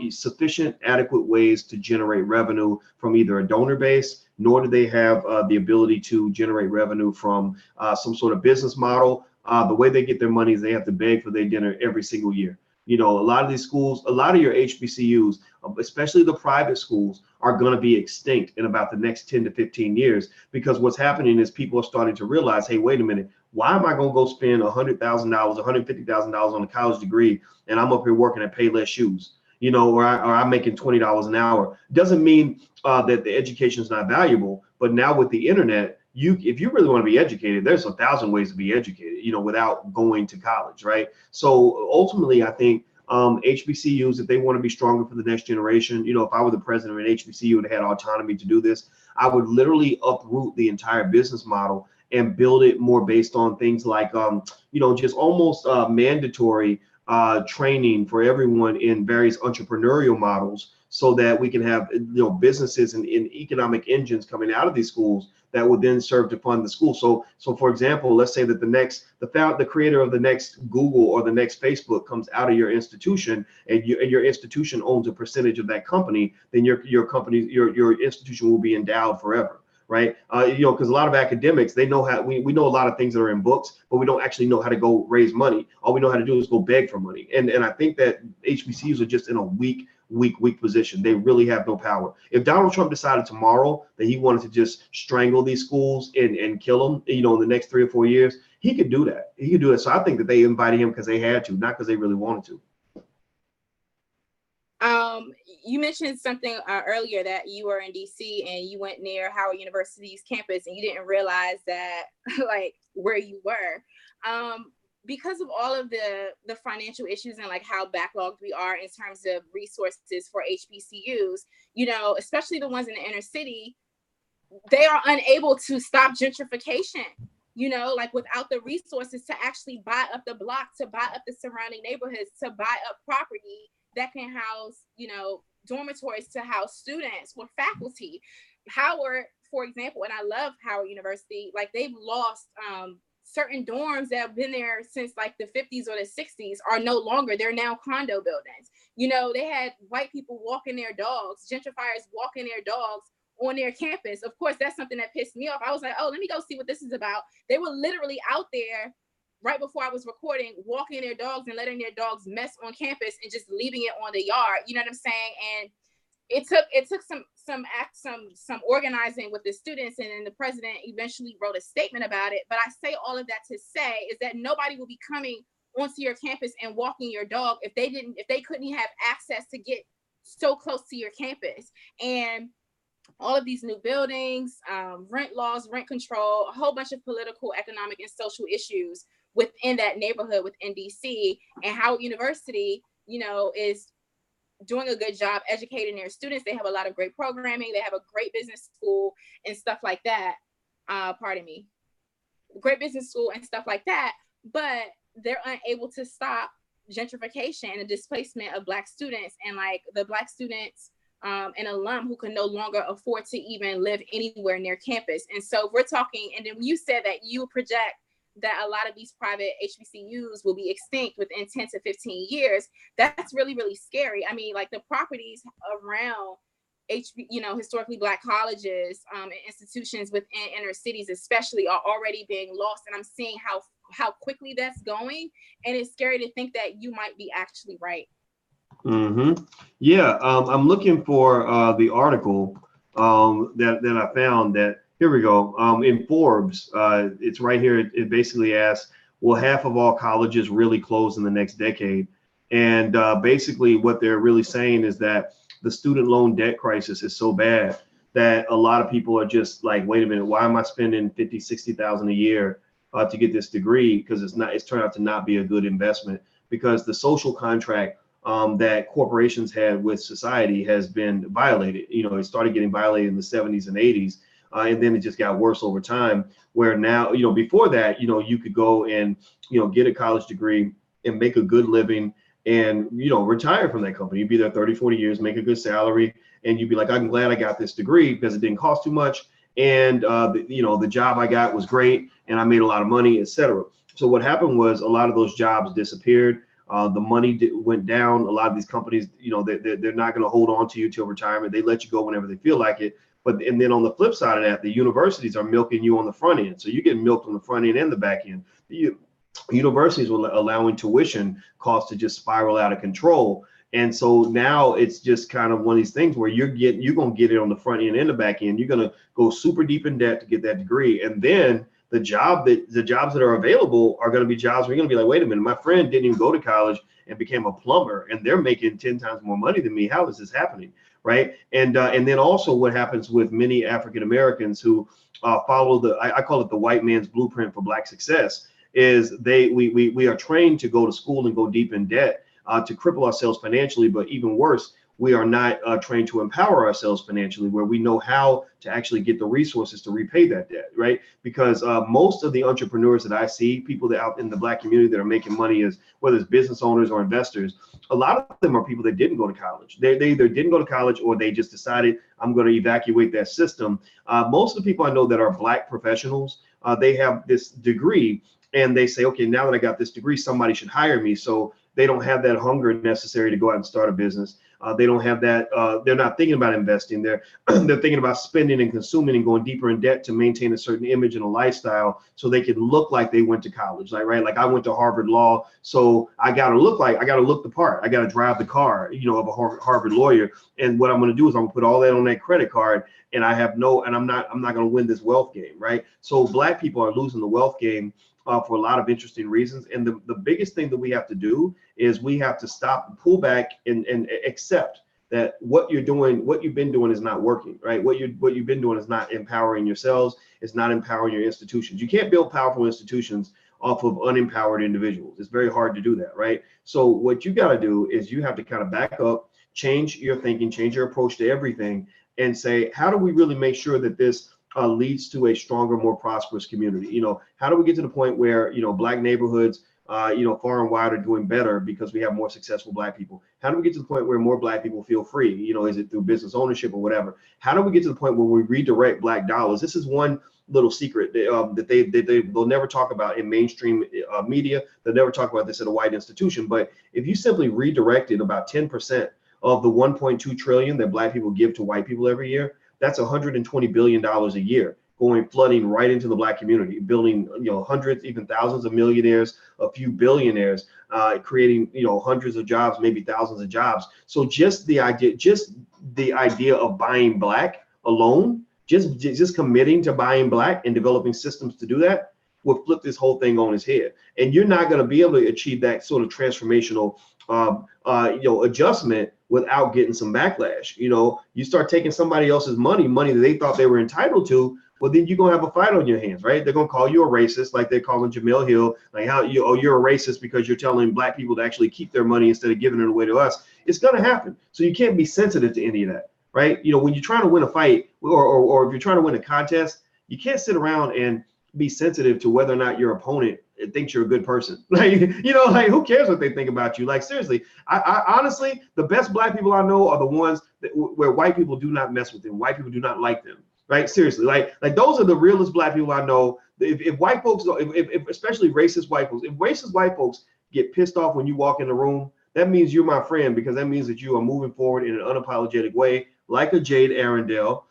sufficient, adequate ways to generate revenue from either a donor base, nor do they have the ability to generate revenue from some sort of business model. The way they get their money is they have to beg for their dinner every single year. A lot of these schools, a lot of your HBCUs, especially the private schools, are going to be extinct in about the next 10 to 15 years, because what's happening is people are starting to realize, hey, wait a minute, why am I going to go spend $100,000, $150,000 on a college degree, and I'm up here working at Payless Shoes, or I'm making $20 an hour? Doesn't mean that the education is not valuable, but now with the internet, if you really want to be educated, there's 1,000 ways to be educated, without going to college, right? So ultimately, I think HBCUs, if they want to be stronger for the next generation, you know, if I were the president of an HBCU and had autonomy to do this, I would literally uproot the entire business model and build it more based on things like, you know, just almost mandatory training for everyone in various entrepreneurial models, so that we can have, you know, businesses and economic engines coming out of these schools that would then serve to fund the school. So for example, let's say that the creator of the next Google or the next Facebook comes out of your institution, and your institution owns a percentage of that company, then your institution will be endowed forever. Right. You know, because a lot of academics, they know how, we know a lot of things that are in books, but we don't actually know how to go raise money. All we know how to do is go beg for money. And I think that HBCUs are just in a weak position. They really have no power. If Donald Trump decided tomorrow that he wanted to just strangle these schools and kill them, you know, in the next 3 or 4 years, he could do that. He could do it. So I think that they invited him because they had to, not because they really wanted to. You mentioned something earlier, that you were in DC and you went near Howard University's campus and you didn't realize that like where you were. Because of all of the financial issues and like how backlogged we are in terms of resources for HBCUs, you know, especially the ones in the inner city, they are unable to stop gentrification. You know, like without the resources to actually buy up the block, to buy up the surrounding neighborhoods, to buy up property that can house, you know, dormitories to house students or faculty. Howard, for example, and I love Howard University, like they've lost certain dorms that have been there since like the 50s or the 60s are no longer. They're now condo buildings. You know, they had white people walking their dogs, gentrifiers walking their dogs on their campus. Of course, that's something that pissed me off. I was like, oh, let me go see what this is about. They were literally out there right before I was recording, walking their dogs and letting their dogs mess on campus and just leaving it on the yard. You know what I'm saying? And it took some organizing with the students, and then the president eventually wrote a statement about it. But I say all of that to say is that nobody will be coming onto your campus and walking your dog if they couldn't have access to get so close to your campus. And all of these new buildings, rent laws, rent control, a whole bunch of political, economic, and social issues within that neighborhood within DC. And Howard University, you know, is doing a good job educating their students. They have a lot of great programming. They have a great business school and stuff like that. Great business school and stuff like that. But they're unable to stop gentrification and the displacement of Black students, and like the Black students and alum who can no longer afford to even live anywhere near campus. And so we're talking, and then you said that you project that a lot of these private HBCUs will be extinct within 10 to 15 years. That's really, really scary. I mean, like the properties around historically Black colleges and institutions within inner cities especially are already being lost. And I'm seeing how quickly that's going. And it's scary to think that you might be actually right. Mm-hmm. Yeah, I'm looking for the article that I found. That here we go. In Forbes, it's right here. It basically asks, will half of all colleges really close in the next decade? And basically what they're really saying is that the student loan debt crisis is so bad that a lot of people are just like, wait a minute, why am I spending $50,000-$60,000 a year to get this degree? Because it's turned out to not be a good investment, because the social contract that corporations had with society has been violated. You know, it started getting violated in the 70s and 80s. And then it just got worse over time, where now, you know, before that, you know, you could go and, you know, get a college degree and make a good living and, you know, retire from that company. You'd be there 30, 40 years, make a good salary. And you'd be like, I'm glad I got this degree because it didn't cost too much. And, the job I got was great and I made a lot of money, etc. So what happened was a lot of those jobs disappeared. The money went down. A lot of these companies, you know, they're not going to hold on to you till retirement. They let you go whenever they feel like it. And then on the flip side of that, the universities are milking you on the front end. So you get milked on the front end and the back end. The universities were allowing tuition costs to just spiral out of control. And so now it's just kind of one of these things where you're going to get it on the front end and the back end. You're going to go super deep in debt to get that degree. And then the jobs that are available are going to be jobs where you're going to be like, wait a minute, my friend didn't even go to college and became a plumber and they're making 10 times more money than me. How is this happening? Right. And then also what happens with many African Americans who follow I call it the white man's blueprint for Black success is we are trained to go to school and go deep in debt to cripple ourselves financially, but even worse, we are not trained to empower ourselves financially, where we know how to actually get the resources to repay that debt, right? Because most of the entrepreneurs that I see, people that out in the Black community that are making money, is whether it's business owners or investors, a lot of them are people that didn't go to college. They either didn't go to college or they just decided, I'm going to evacuate that system. Most of the people I know that are Black professionals, they have this degree and they say, okay, now that I got this degree, somebody should hire me. So they don't have that hunger necessary to go out and start a business. They don't have that. They're not thinking about investing. They're thinking about spending and consuming and going deeper in debt to maintain a certain image and a lifestyle, so they can look like they went to college. Like, right, like I went to Harvard Law, so I got to look the part. I got to drive the car, of a Harvard lawyer. And what I'm going to do is I'm going to put all that on that credit card, and I'm not going to win this wealth game, right? So Black people are losing the wealth game for a lot of interesting reasons. And the biggest thing that we have to do is we have to stop, pull back, and accept that what you've been doing is not working, right? What you've been doing is not empowering yourselves. It's not empowering your institutions. You can't build powerful institutions off of unempowered individuals. It's very hard to do that, right? So what you got to do is you have to kind of back up, change your thinking, change your approach to everything, and say, how do we really make sure that this leads to a stronger, more prosperous community? How do we get to the point where, Black neighborhoods, far and wide are doing better because we have more successful Black people? How do we get to the point where more Black people feel free? Is it through business ownership or whatever? How do we get to the point where we redirect Black dollars? This is one little secret that they'll never talk about in mainstream media. They'll never talk about this at a white institution. But if you simply redirected about 10% of the 1.2 trillion that Black people give to white people every year, that's $120 billion a year going flooding right into the Black community, building hundreds, even thousands of millionaires, a few billionaires, creating hundreds of jobs, maybe thousands of jobs. So just the idea of buying Black alone, just committing to buying Black and developing systems to do that, will flip this whole thing on its head. And you're not going to be able to achieve that sort of transformational adjustment without getting some backlash. You start taking somebody else's money that they thought they were entitled to, well, then you're gonna have a fight on your hands, right? They're gonna call you a racist, like they're calling Jemele Hill, like you're a racist because you're telling Black people to actually keep their money instead of giving it away to us. It's gonna happen. So you can't be sensitive to any of that, right? When you're trying to win a fight or if you're trying to win a contest, you can't sit around and be sensitive to whether or not your opponent thinks you're a good person. Like, who cares what they think about you? Like, seriously, I honestly, the best Black people I know are the ones where white people do not mess with them. White people do not like them, right? Seriously, like those are the realest Black people I know. If white folks, if especially racist white folks, if racist white folks get pissed off when you walk in the room, that means you're my friend, because that means that you are moving forward in an unapologetic way, like a Jade Arundale.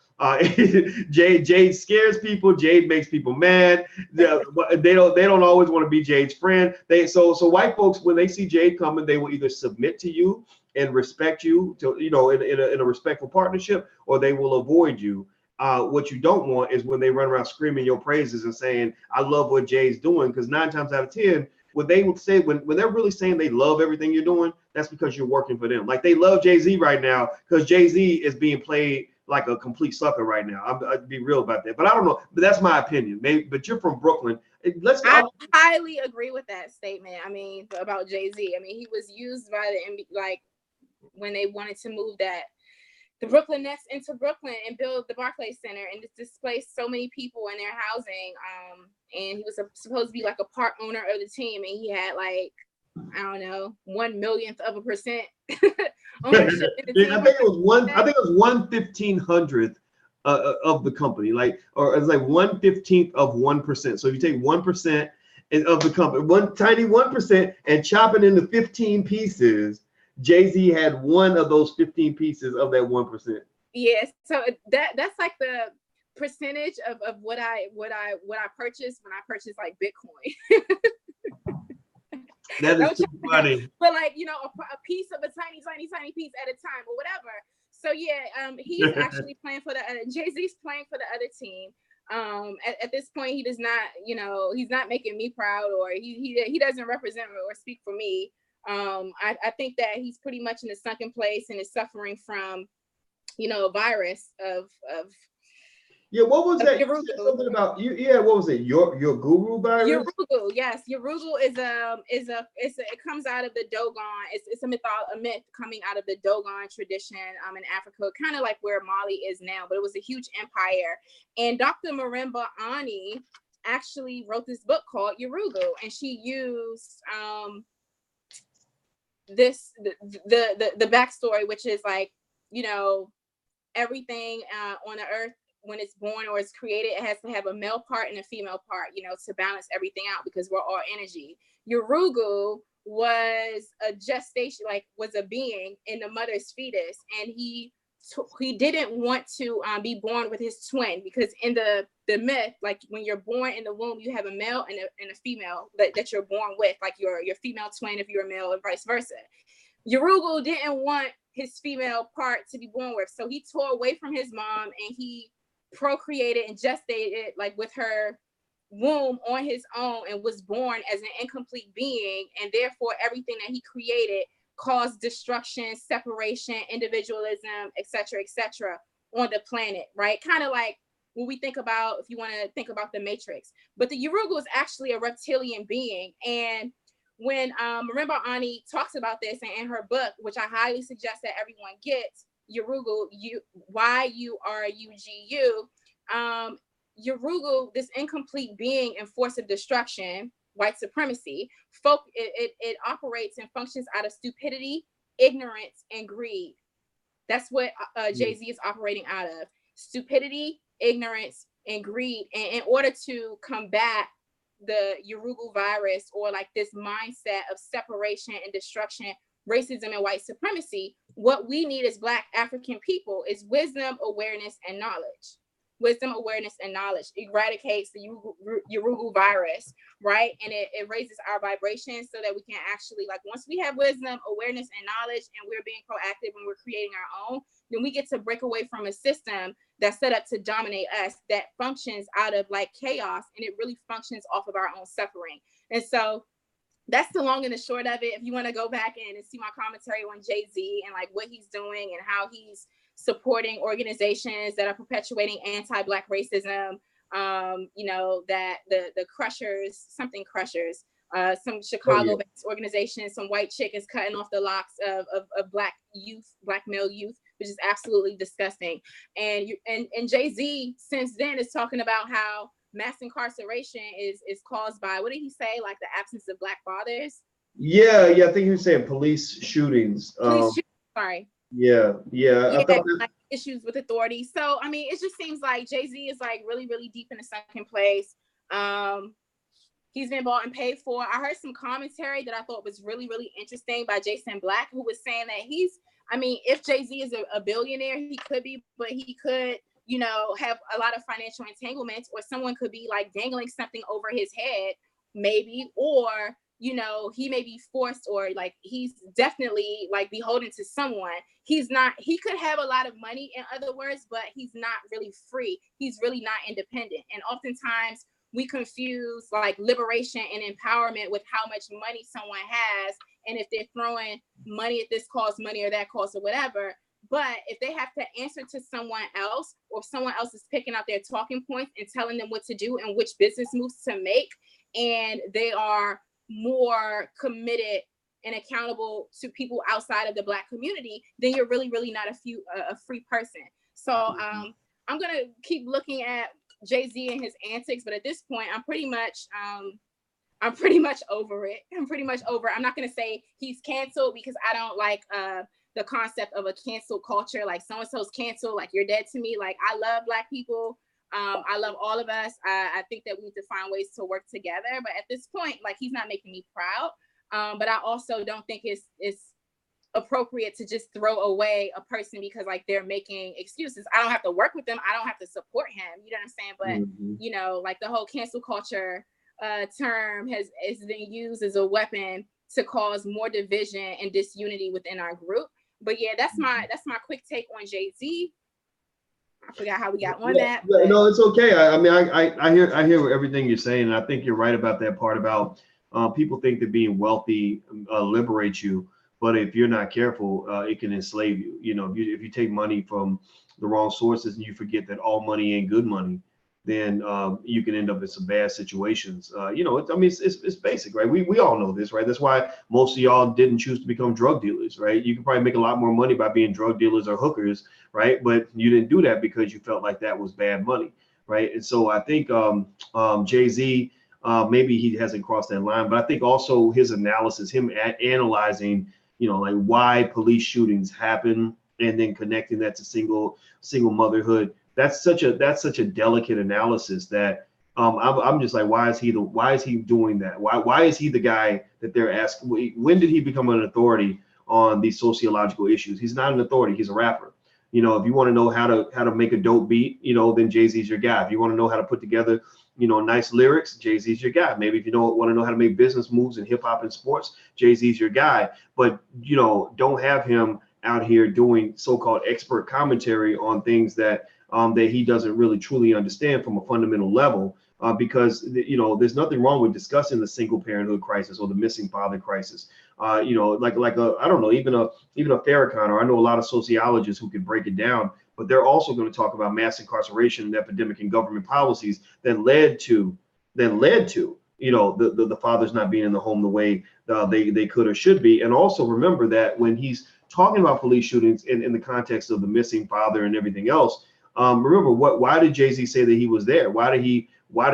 Jade scares people. Jade makes people mad. They don't always want to be Jade's friend. So white folks, when they see Jade coming, they will either submit to you and respect you to in a respectful partnership, or they will avoid you. What you don't want is when they run around screaming your praises and saying, I love what Jay's doing, because 9 times out of 10, what they would say when they're really saying they love everything you're doing, that's because you're working for them. Like, they love JayZ right now because JayZ is being played like a complete sucker right now. I'd be real about that, but I don't know. But that's my opinion. Maybe, but you're from Brooklyn. I highly agree with that statement. I mean, about JayZ. I mean, he was used by the like when they wanted to move the Brooklyn Nets into Brooklyn and build the Barclays Center and displace so many people in their housing. And he was supposed to be like a part owner of the team, and he had like, I don't know, 1/1,000,000% ownership in the team. I think it was 1/1500th of the company, or it's like 1/15th of 1%. So if you take 1% of the company, one tiny 1%, and chop it into 15 pieces, JayZ had one of those 15 pieces of that 1%. Yes, so that's like the percentage of what I purchased when I purchased like Bitcoin. That is too funny. But like, a piece of a tiny piece at a time or whatever. So yeah, he's actually playing for JayZ's playing for the other team. At this point, he does not, he's not making me proud, or he doesn't represent or speak for me. I think that he's pretty much in a sunken place and is suffering from, a virus of Yeah, what was that? You said Yurugu. something about you. Yeah, what was it? Your guru virus? Yurugu, yes, Yurugu is it comes out of the Dogon. It's a myth coming out of the Dogon tradition in Africa, kind of like where Mali is now, but it was a huge empire. And Dr. Marimba Ani actually wrote this book called Yurugu, and she used the backstory, which is like, you know, everything on the earth, when it's born or it's created, it has to have a male part and a female part, you know, to balance everything out, because we're all energy. Yurugu was a gestation, like was a being in the mother's fetus, and he didn't want to be born with his twin, because in the myth, like when you're born in the womb, you have a male and a female that you're born with, like your female twin if you're a male, and vice versa. Yurugu didn't want his female part to be born with, so he tore away from his mom and he procreated and gestated like with her womb on his own, and was born as an incomplete being, and therefore everything that he created caused destruction, separation, individualism, etc., on the planet, right? Kind of like when we think about, if you want to think about the Matrix. But the Yurugu is actually a reptilian being, and when Marimba Ani talks about this in her book, which I highly suggest that everyone gets, Yurugu, Yurugu, Yurugu, this incomplete being and force of destruction, white supremacy, it operates and functions out of stupidity, ignorance, and greed. That's what JayZ is operating out of: stupidity, ignorance, and greed. And in order to combat the Yurugu virus, or like this mindset of separation and destruction, racism, and white supremacy, what we need as Black African people is wisdom, awareness, and knowledge. Wisdom, awareness, and knowledge eradicates the Yurugu virus, right? And it raises our vibration so that we can actually, like, once we have wisdom, awareness, and knowledge, and we're being proactive and we're creating our own, then we get to break away from a system that's set up to dominate us, that functions out of like chaos, and it really functions off of our own suffering. And so that's the long and the short of it. If you want to go back and see my commentary on JayZ and like what he's doing and how he's supporting organizations that are perpetuating anti-Black racism, you know, that the Crushers, some Chicago-based organizations, some white chick is cutting off the locks of Black youth, Black male youth, which is absolutely disgusting. And JayZ since then is talking about how mass incarceration is caused by, what did he say, like the absence of Black fathers? Yeah, I think he was saying police shootings. Sorry. Yeah. I felt like issues with authority. So I mean, it just seems like JayZ is like really, really deep in the second place. He's been bought and paid for. I heard some commentary that I thought was really, really interesting by Jason Black, who was saying that if JayZ is a billionaire, he could be, but he could, you know, have a lot of financial entanglements, or someone could be like dangling something over his head, maybe, or, you know, he may be forced, or like he's definitely like beholden to someone. He could have a lot of money, in other words, but he's not really free. He's really not independent. And oftentimes we confuse like liberation and empowerment with how much money someone has, and if they're throwing money at this cost, money or that cost, or whatever. But if they have to answer to someone else, or someone else is picking out their talking points and telling them what to do and which business moves to make, and they are more committed and accountable to people outside of the Black community, then you're really, really not a free person. So I'm gonna keep looking at JayZ and his antics, but at this point, I'm pretty much over it. I'm not gonna say he's canceled, because I don't like the concept of a cancel culture, like so-and-so's canceled, like you're dead to me. Like, I love Black people. I love all of us. I think that we need to find ways to work together. But at this point, like, he's not making me proud. But I also don't think it's appropriate to just throw away a person because like they're making excuses. I don't have to work with them. I don't have to support him. You know what I'm saying? But you know, like the whole cancel culture term has been used as a weapon to cause more division and disunity within our group. But yeah, that's my quick take on JayZ. I forgot how we got on that. But... No, it's okay. I mean, I hear everything you're saying, and I think you're right about that part about people think that being wealthy liberates you, but if you're not careful, it can enslave you. You know, if you take money from the wrong sources and you forget that all money ain't good money, then you can end up in some bad situations. You know, I mean, it's basic, right? We all know this, right? That's why most of y'all didn't choose to become drug dealers, right? You could probably make a lot more money by being drug dealers or hookers, right? But you didn't do that because you felt like that was bad money, right? And so I think JayZ, maybe he hasn't crossed that line, but I think also his analysis, him analyzing, you know, like why police shootings happen and then connecting that to single motherhood. That's such a delicate analysis that I'm just like, why is he doing that? Why is he the guy that they're asking? When did he become an authority on these sociological issues? He's not an authority. He's a rapper. You know, if you want to know how to make a dope beat, you know, then JayZ's your guy. If you want to know how to put together, you know, nice lyrics, JayZ's your guy. Maybe if you don't want to know how to make business moves in hip hop and sports, JayZ's your guy. But, you know, don't have him out here doing so-called expert commentary on things that he doesn't really truly understand from a fundamental level, because you know, there's nothing wrong with discussing the single parenthood crisis or the missing father crisis. You know, like I don't know, even a Farrakhan, or I know a lot of sociologists who can break it down, but they're also going to talk about mass incarceration and epidemic and government policies that led to you know, the fathers not being in the home the way they could or should be. And also remember that when he's talking about police shootings in the context of the missing father and everything else, remember why did JayZ say that he was there? Why did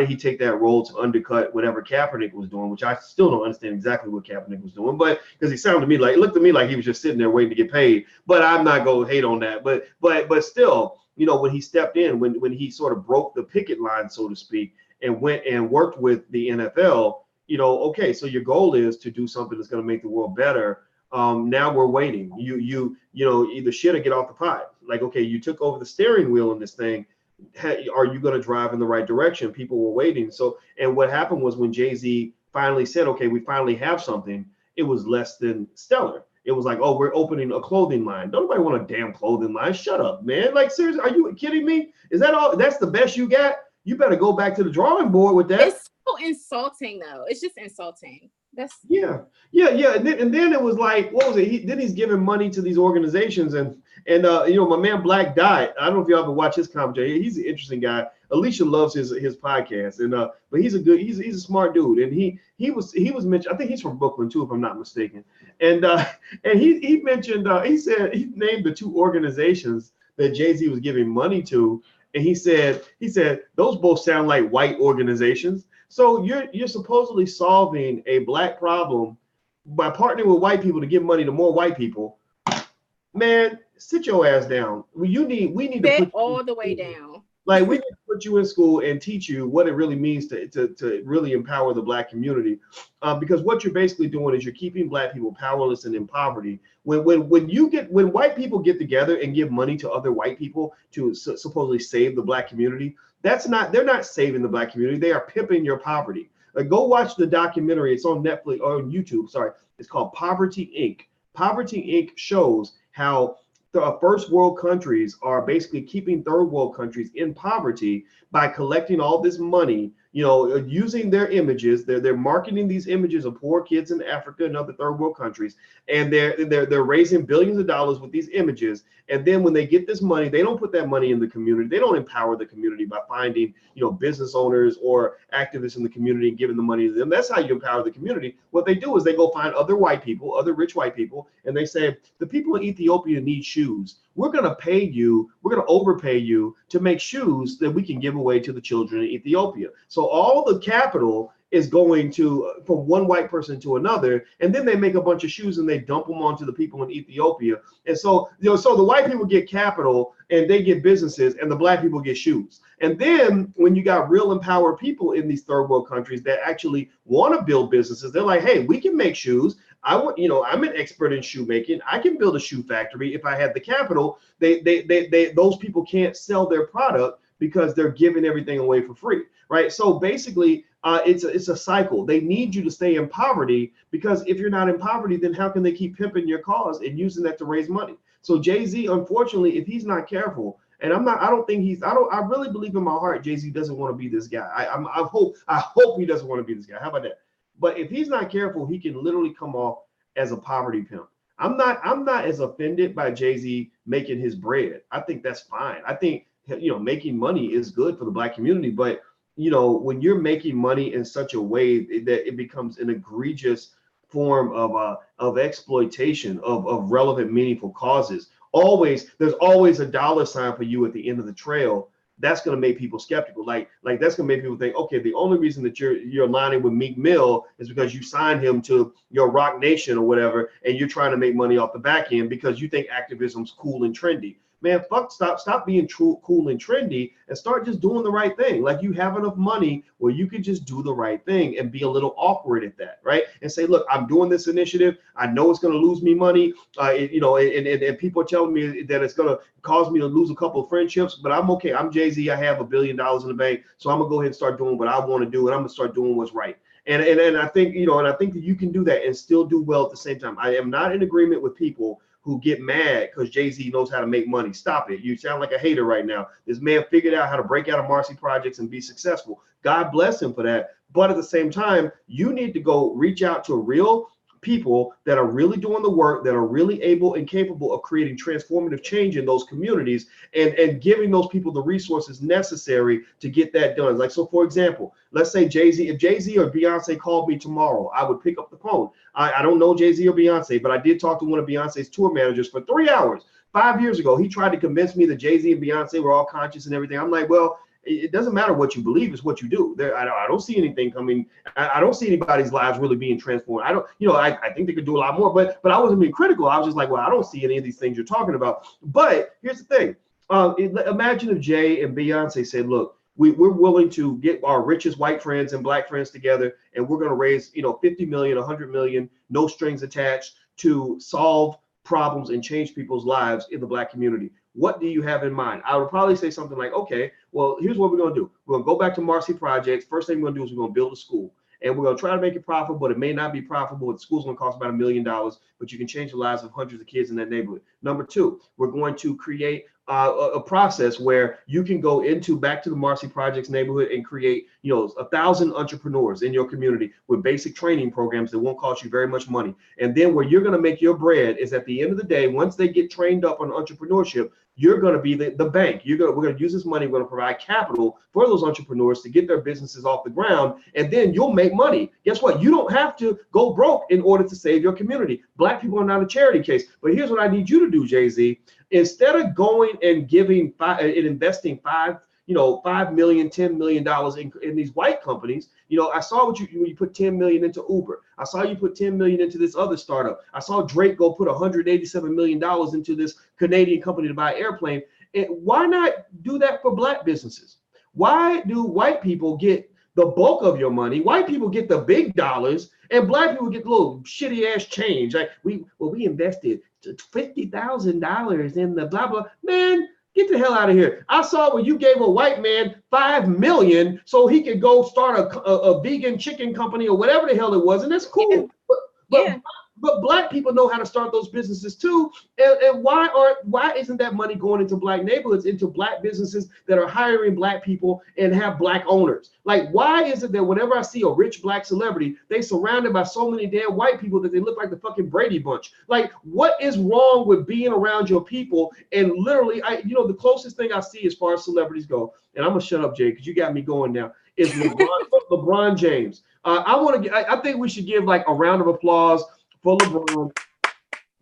he take that role to undercut whatever Kaepernick was doing, which I still don't understand exactly what Kaepernick was doing, but because he sounded to me like, it looked to me like he was just sitting there waiting to get paid. But I'm not going to hate on that. But still, you know, when he stepped in, when he sort of broke the picket line, so to speak, and went and worked with the NFL, you know, okay, so your goal is to do something that's going to make the world better. Now we're waiting. You know, either shit or get off the pot. Like, okay, you took over the steering wheel in this thing. Are you going to drive in the right direction? People were waiting. So, and what happened was when JayZ finally said, okay, we finally have something, it was less than stellar. It was like, oh, we're opening a clothing line. Don't nobody want a damn clothing line. Shut up, man. Like, seriously, are you kidding me? Is that all? That's the best you got? You better go back to the drawing board with that. It's so insulting, though. It's just insulting. That's yeah. And then it was like, what was it? Then he's giving money to these organizations, and you know, my man Black died. I don't know if y'all ever watch his commentary. He's an interesting guy. Alicia loves his podcast, and but he's a smart dude, and he was mentioned. I think he's from Brooklyn too, if I'm not mistaken. And he mentioned he said he named the two organizations that JayZ was giving money to, and he said those both sound like white organizations. So you're supposedly solving a black problem by partnering with white people to give money to more white people. Man, sit your ass down. We need to put all the way down. Like, we need to put you in school and teach you what it really means to really empower the black community, because what you're basically doing is you're keeping black people powerless and in poverty. When white people get together and give money to other white people to supposedly save the black community, they're not saving the black community. They are pimping your poverty. Like, go watch the documentary. It's on Netflix or on YouTube. Sorry, it's called Poverty Inc. Poverty Inc. shows how the first world countries are basically keeping third world countries in poverty by collecting all this money, you know, using their images. They're marketing these images of poor kids in Africa and other third world countries, and they're raising billions of dollars with these images. And then when they get this money, they don't put that money in the community. They don't empower the community by finding, you know, business owners or activists in the community and giving the money to them. That's how you empower the community. What they do is they go find other white people, other rich white people, and they say, the people in Ethiopia need shoes. We're going to pay you, we're going to overpay you to make shoes that we can give away to the children in Ethiopia. So all the capital is going to from one white person to another, and then they make a bunch of shoes and they dump them onto the people in Ethiopia. And so, you know, so the white people get capital and they get businesses, and the black people get shoes. And then when you got real empowered people in these third world countries that actually want to build businesses, they're like, hey, we can make shoes. I'm an expert in shoemaking. I can build a shoe factory if I had the capital. Those people can't sell their product because they're giving everything away for free, right? So basically, it's a cycle. They need you to stay in poverty, because if you're not in poverty, then how can they keep pimping your cause and using that to raise money? So JayZ, unfortunately, if he's not careful, and I really believe in my heart JayZ doesn't want to be this guy. I hope he doesn't want to be this guy. How about that? But if he's not careful, he can literally come off as a poverty pimp. I'm not as offended by JayZ making his bread. I think that's fine. I think, making money is good for the Black community, but when you're making money in such a way that it becomes an egregious form of exploitation of relevant, meaningful causes, there's always a dollar sign for you at the end of the trail. That's going to make people skeptical. Like that's going to make people think, okay, the only reason that you're aligning with Meek Mill is because you signed him to your Rock Nation or whatever, and you're trying to make money off the back end because you think activism's cool and trendy. Man, stop being cool and trendy and start just doing the right thing. Like, you have enough money where you can just do the right thing and be a little awkward at that, right? And say, look, I'm doing this initiative. I know it's going to lose me money. And people are telling me that it's going to cause me to lose a couple of friendships, but I'm okay. I'm JayZ. I have $1 billion in the bank, so I'm gonna go ahead and start doing what I want to do, and I'm gonna start doing what's right. And I think, and I think that you can do that and still do well at the same time. I am not in agreement with people who get mad because JayZ knows how to make money. Stop it. You sound like a hater right now. This man figured out how to break out of Marcy Projects and be successful. God bless him for that. But at the same time, you need to go reach out to real people that are really doing the work, that are really able and capable of creating transformative change in those communities, and giving those people the resources necessary to get that done. Like, so for example, let's say JayZ, if JayZ or Beyonce called me tomorrow, I would pick up the phone. I don't know JayZ or Beyonce, but I did talk to one of Beyonce's tour managers for 3 hours. 5 years ago, he tried to convince me that JayZ and Beyonce were all conscious and everything. I'm like, well, it doesn't matter what you believe, it's what you do. I don't see anything coming. I don't see anybody's lives really being transformed. I think they could do a lot more, but I wasn't being critical. I was just like, well, I don't see any of these things you're talking about. But here's the thing. Imagine if Jay and Beyonce said, look, we're willing to get our richest white friends and Black friends together, and we're going to raise, 50 million, 100 million, no strings attached, to solve problems and change people's lives in the Black community. What do you have in mind? I would probably say something like, okay, well, here's what we're going to do. We're going to go back to Marcy Projects. First thing we're going to do is we're going to build a school. And we're going to try to make it profitable, but it may not be profitable. The school's going to cost about $1 million, but you can change the lives of hundreds of kids in that neighborhood. Number two, we're going to create a process where you can go back to the Marcy Projects neighborhood and create, 1,000 entrepreneurs in your community with basic training programs that won't cost you very much money. And then where you're going to make your bread is at the end of the day, once they get trained up on entrepreneurship, you're going to be the bank. We're going to use this money. We're going to provide capital for those entrepreneurs to get their businesses off the ground, and then you'll make money. Guess what? You don't have to go broke in order to save your community. Black people are not a charity case. But here's what I need you to do, JayZ. Instead of going and investing $5 million, $10 million in these white companies, I saw when you put 10 million into Uber. I saw you put 10 million into this other startup. I saw Drake go put $187 million into this Canadian company to buy an airplane. And why not do that for Black businesses? Why do white people get the bulk of your money? White people get the big dollars, and Black people get little shitty ass change. Like we invested $50,000 in the blah blah. Man, get the hell out of here. I saw when you gave a white man $5 million so he could go start a vegan chicken company or whatever the hell it was, and that's cool. But Black people know how to start those businesses too. And why isn't that money going into Black neighborhoods, into Black businesses that are hiring Black people and have Black owners? Like, why is it that whenever I see a rich Black celebrity, they surrounded by so many damn white people that they look like the fucking Brady Bunch? Like, what is wrong with being around your people? And literally, the closest thing I see as far as celebrities go, and I'm gonna shut up, Jay, because you got me going now, is LeBron James. I think we should give like a round of applause for LeBron,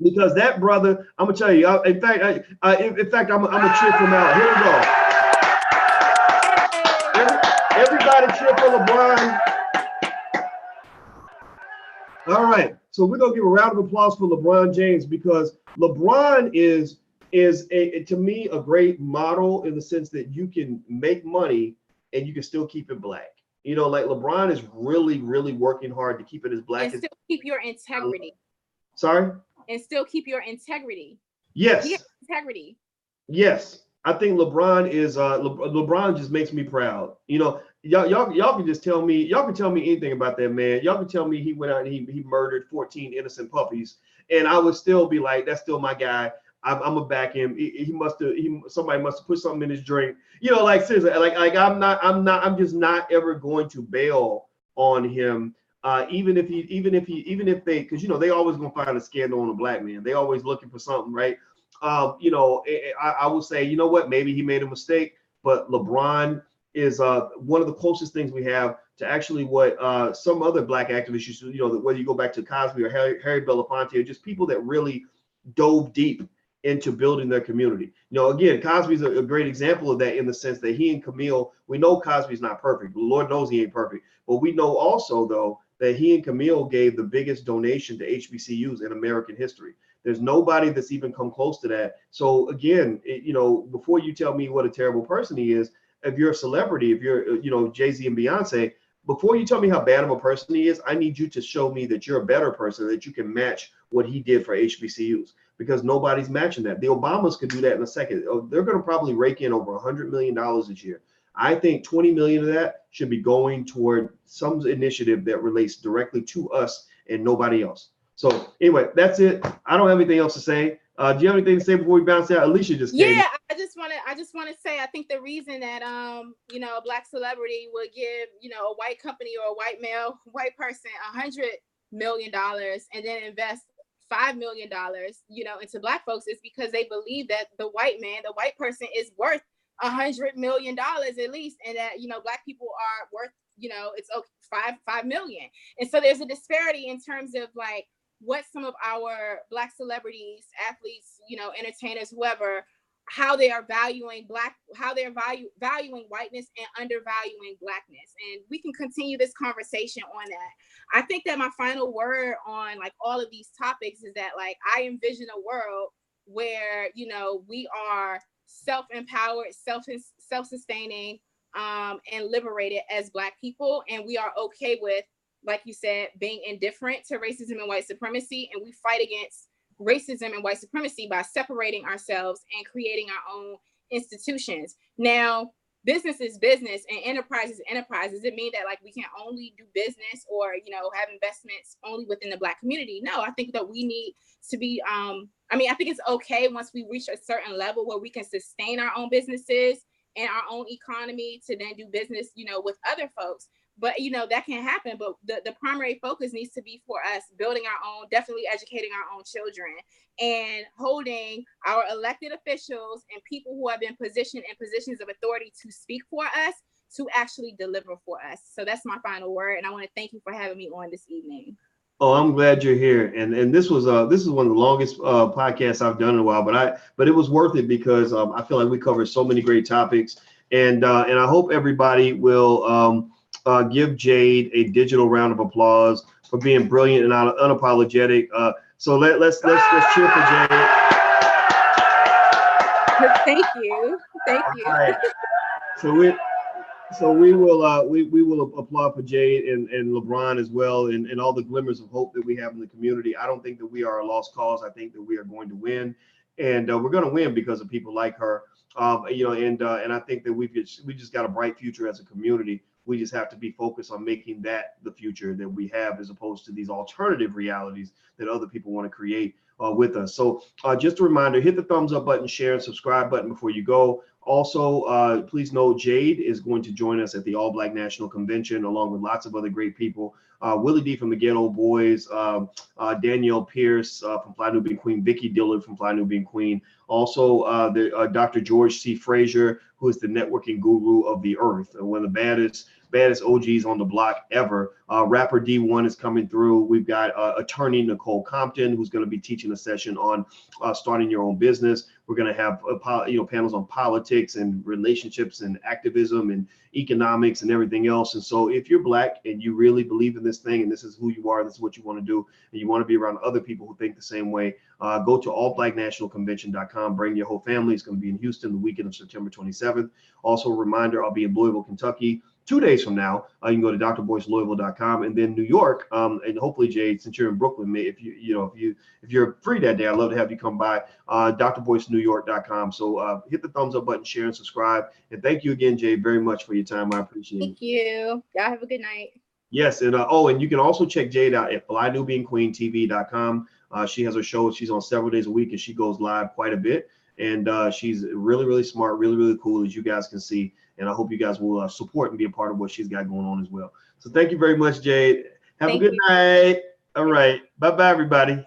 because that brother, I'm gonna tell you. In fact, I'm gonna cheer him out. Here we go. Everybody cheer for LeBron. All right, so we're gonna give a round of applause for LeBron James, because LeBron is to me a great model in the sense that you can make money and you can still keep it Black. Like LeBron is really, really working hard to keep it as Black. And still keep your integrity. Sorry? And still keep your integrity. Yes. Integrity. Yes. I think LeBron is LeBron just makes me proud. Y'all can just tell me, y'all can tell me anything about that man. Y'all can tell me he went out and he murdered 14 innocent puppies, and I would still be like, that's still my guy. I'm gonna back him. Somebody must have put something in his drink. Like seriously, like I'm just not ever going to bail on him even if they, because they always gonna find a scandal on a black man. They always looking for something, right? I would say, you know what, maybe he made a mistake, but LeBron is one of the closest things we have to actually what some other black activists used to, whether you go back to Cosby or Harry Belafonte, or just people that really dove deep into building their community. Again, Cosby's a great example of that, in the sense that he and Camille, we know Cosby's not perfect. Lord knows he ain't perfect. But we know also, though, that he and Camille gave the biggest donation to HBCUs in American history. There's nobody that's even come close to that. So again, before you tell me what a terrible person he is, if you're a celebrity, if you're, JayZ and Beyonce, before you tell me how bad of a person he is, I need you to show me that you're a better person, that you can match what he did for HBCUs, because nobody's matching that. The Obamas could do that in a second. They're going to probably rake in over $100 million this year. I think 20 million of that should be going toward some initiative that relates directly to us and nobody else. So anyway, that's it. I don't have anything else to say. Do you have anything to say before we bounce out? Alicia just came. Yeah, I just want to say, I think the reason that a black celebrity would give a white company or a white person $100 million and then invest $5 million into black folks is because they believe that the white person is worth $100 million at least, and that black people are worth it's okay, 5 million. And so there's a disparity in terms of like what some of our black celebrities, athletes, entertainers, whoever, how they are valuing valuing whiteness and undervaluing blackness. And we can continue this conversation on that. I think that my final word on like all of these topics is that like I envision a world where we are self-empowered, self-sustaining, and liberated as black people, and we are okay with, like you said, being indifferent to racism and white supremacy, and we fight against racism and white supremacy by separating ourselves and creating our own institutions. Now, business is business and enterprise is enterprise. Does it mean that like we can only do business or have investments only within the black community? No, I think that we need to be I think it's okay once we reach a certain level where we can sustain our own businesses and our own economy to then do business with other folks. But that can happen, but the primary focus needs to be for us building our own, definitely educating our own children and holding our elected officials and people who have been positioned in positions of authority to speak for us to actually deliver for us. So that's my final word, and I want to thank you for having me on this evening. Oh, I'm glad you're here, and this is one of the longest podcasts I've done in a while, but it was worth it because I feel like we covered so many great topics, and I hope everybody will give Jade a digital round of applause for being brilliant and unapologetic. So let's cheer for Jade. Thank you. All right. So we will applaud for Jade and LeBron as well, and all the glimmers of hope that we have in the community. I don't think that we are a lost cause. I think that we are going to win, and we're going to win because of people like her. And I think that we just got a bright future as a community. We just have to be focused on making that the future that we have, as opposed to these alternative realities that other people want to create with us. So just a reminder, hit the thumbs up button, share, and subscribe button before you go. Also, please know Jade is going to join us at the All Black National Convention, along with lots of other great people. Willie D from the Ghetto Boys, Danielle Pierce from Fly Nubian Queen, Vicky Dillard from Fly Nubian Queen. Also, Dr. George C. Frazier, who is the networking guru of the earth, one of the baddest OGs on the block ever. Rapper D1 is coming through. We've got attorney Nicole Compton, who's going to be teaching a session on starting your own business. We're going to have panels on politics and relationships and activism and economics and everything else. And so if you're black and you really believe in this thing and this is who you are, this is what you want to do, and you want to be around other people who think the same way, go to allblacknationalconvention.com. Bring your whole family. It's going to be in Houston the weekend of September 27th. Also a reminder, I'll be in Louisville, Kentucky 2 days from now. You can go to drboycelouisville.com, and then New York, and hopefully Jade, since you're in Brooklyn, if you're free that day, I'd love to have you come by, drboycenewyork.com. So hit the thumbs up button, share, and subscribe. And thank you again, Jade, very much for your time. I appreciate it. Thank you. Y'all have a good night. Yes, and and you can also check Jade out at FlyNubianQueenTV.com. She has her shows. She's on several days a week, and she goes live quite a bit. And she's really, really smart, really, really cool, as you guys can see. And I hope you guys will support and be a part of what she's got going on as well. So thank you very much, Jade. Have a good night. All right. Bye-bye, everybody.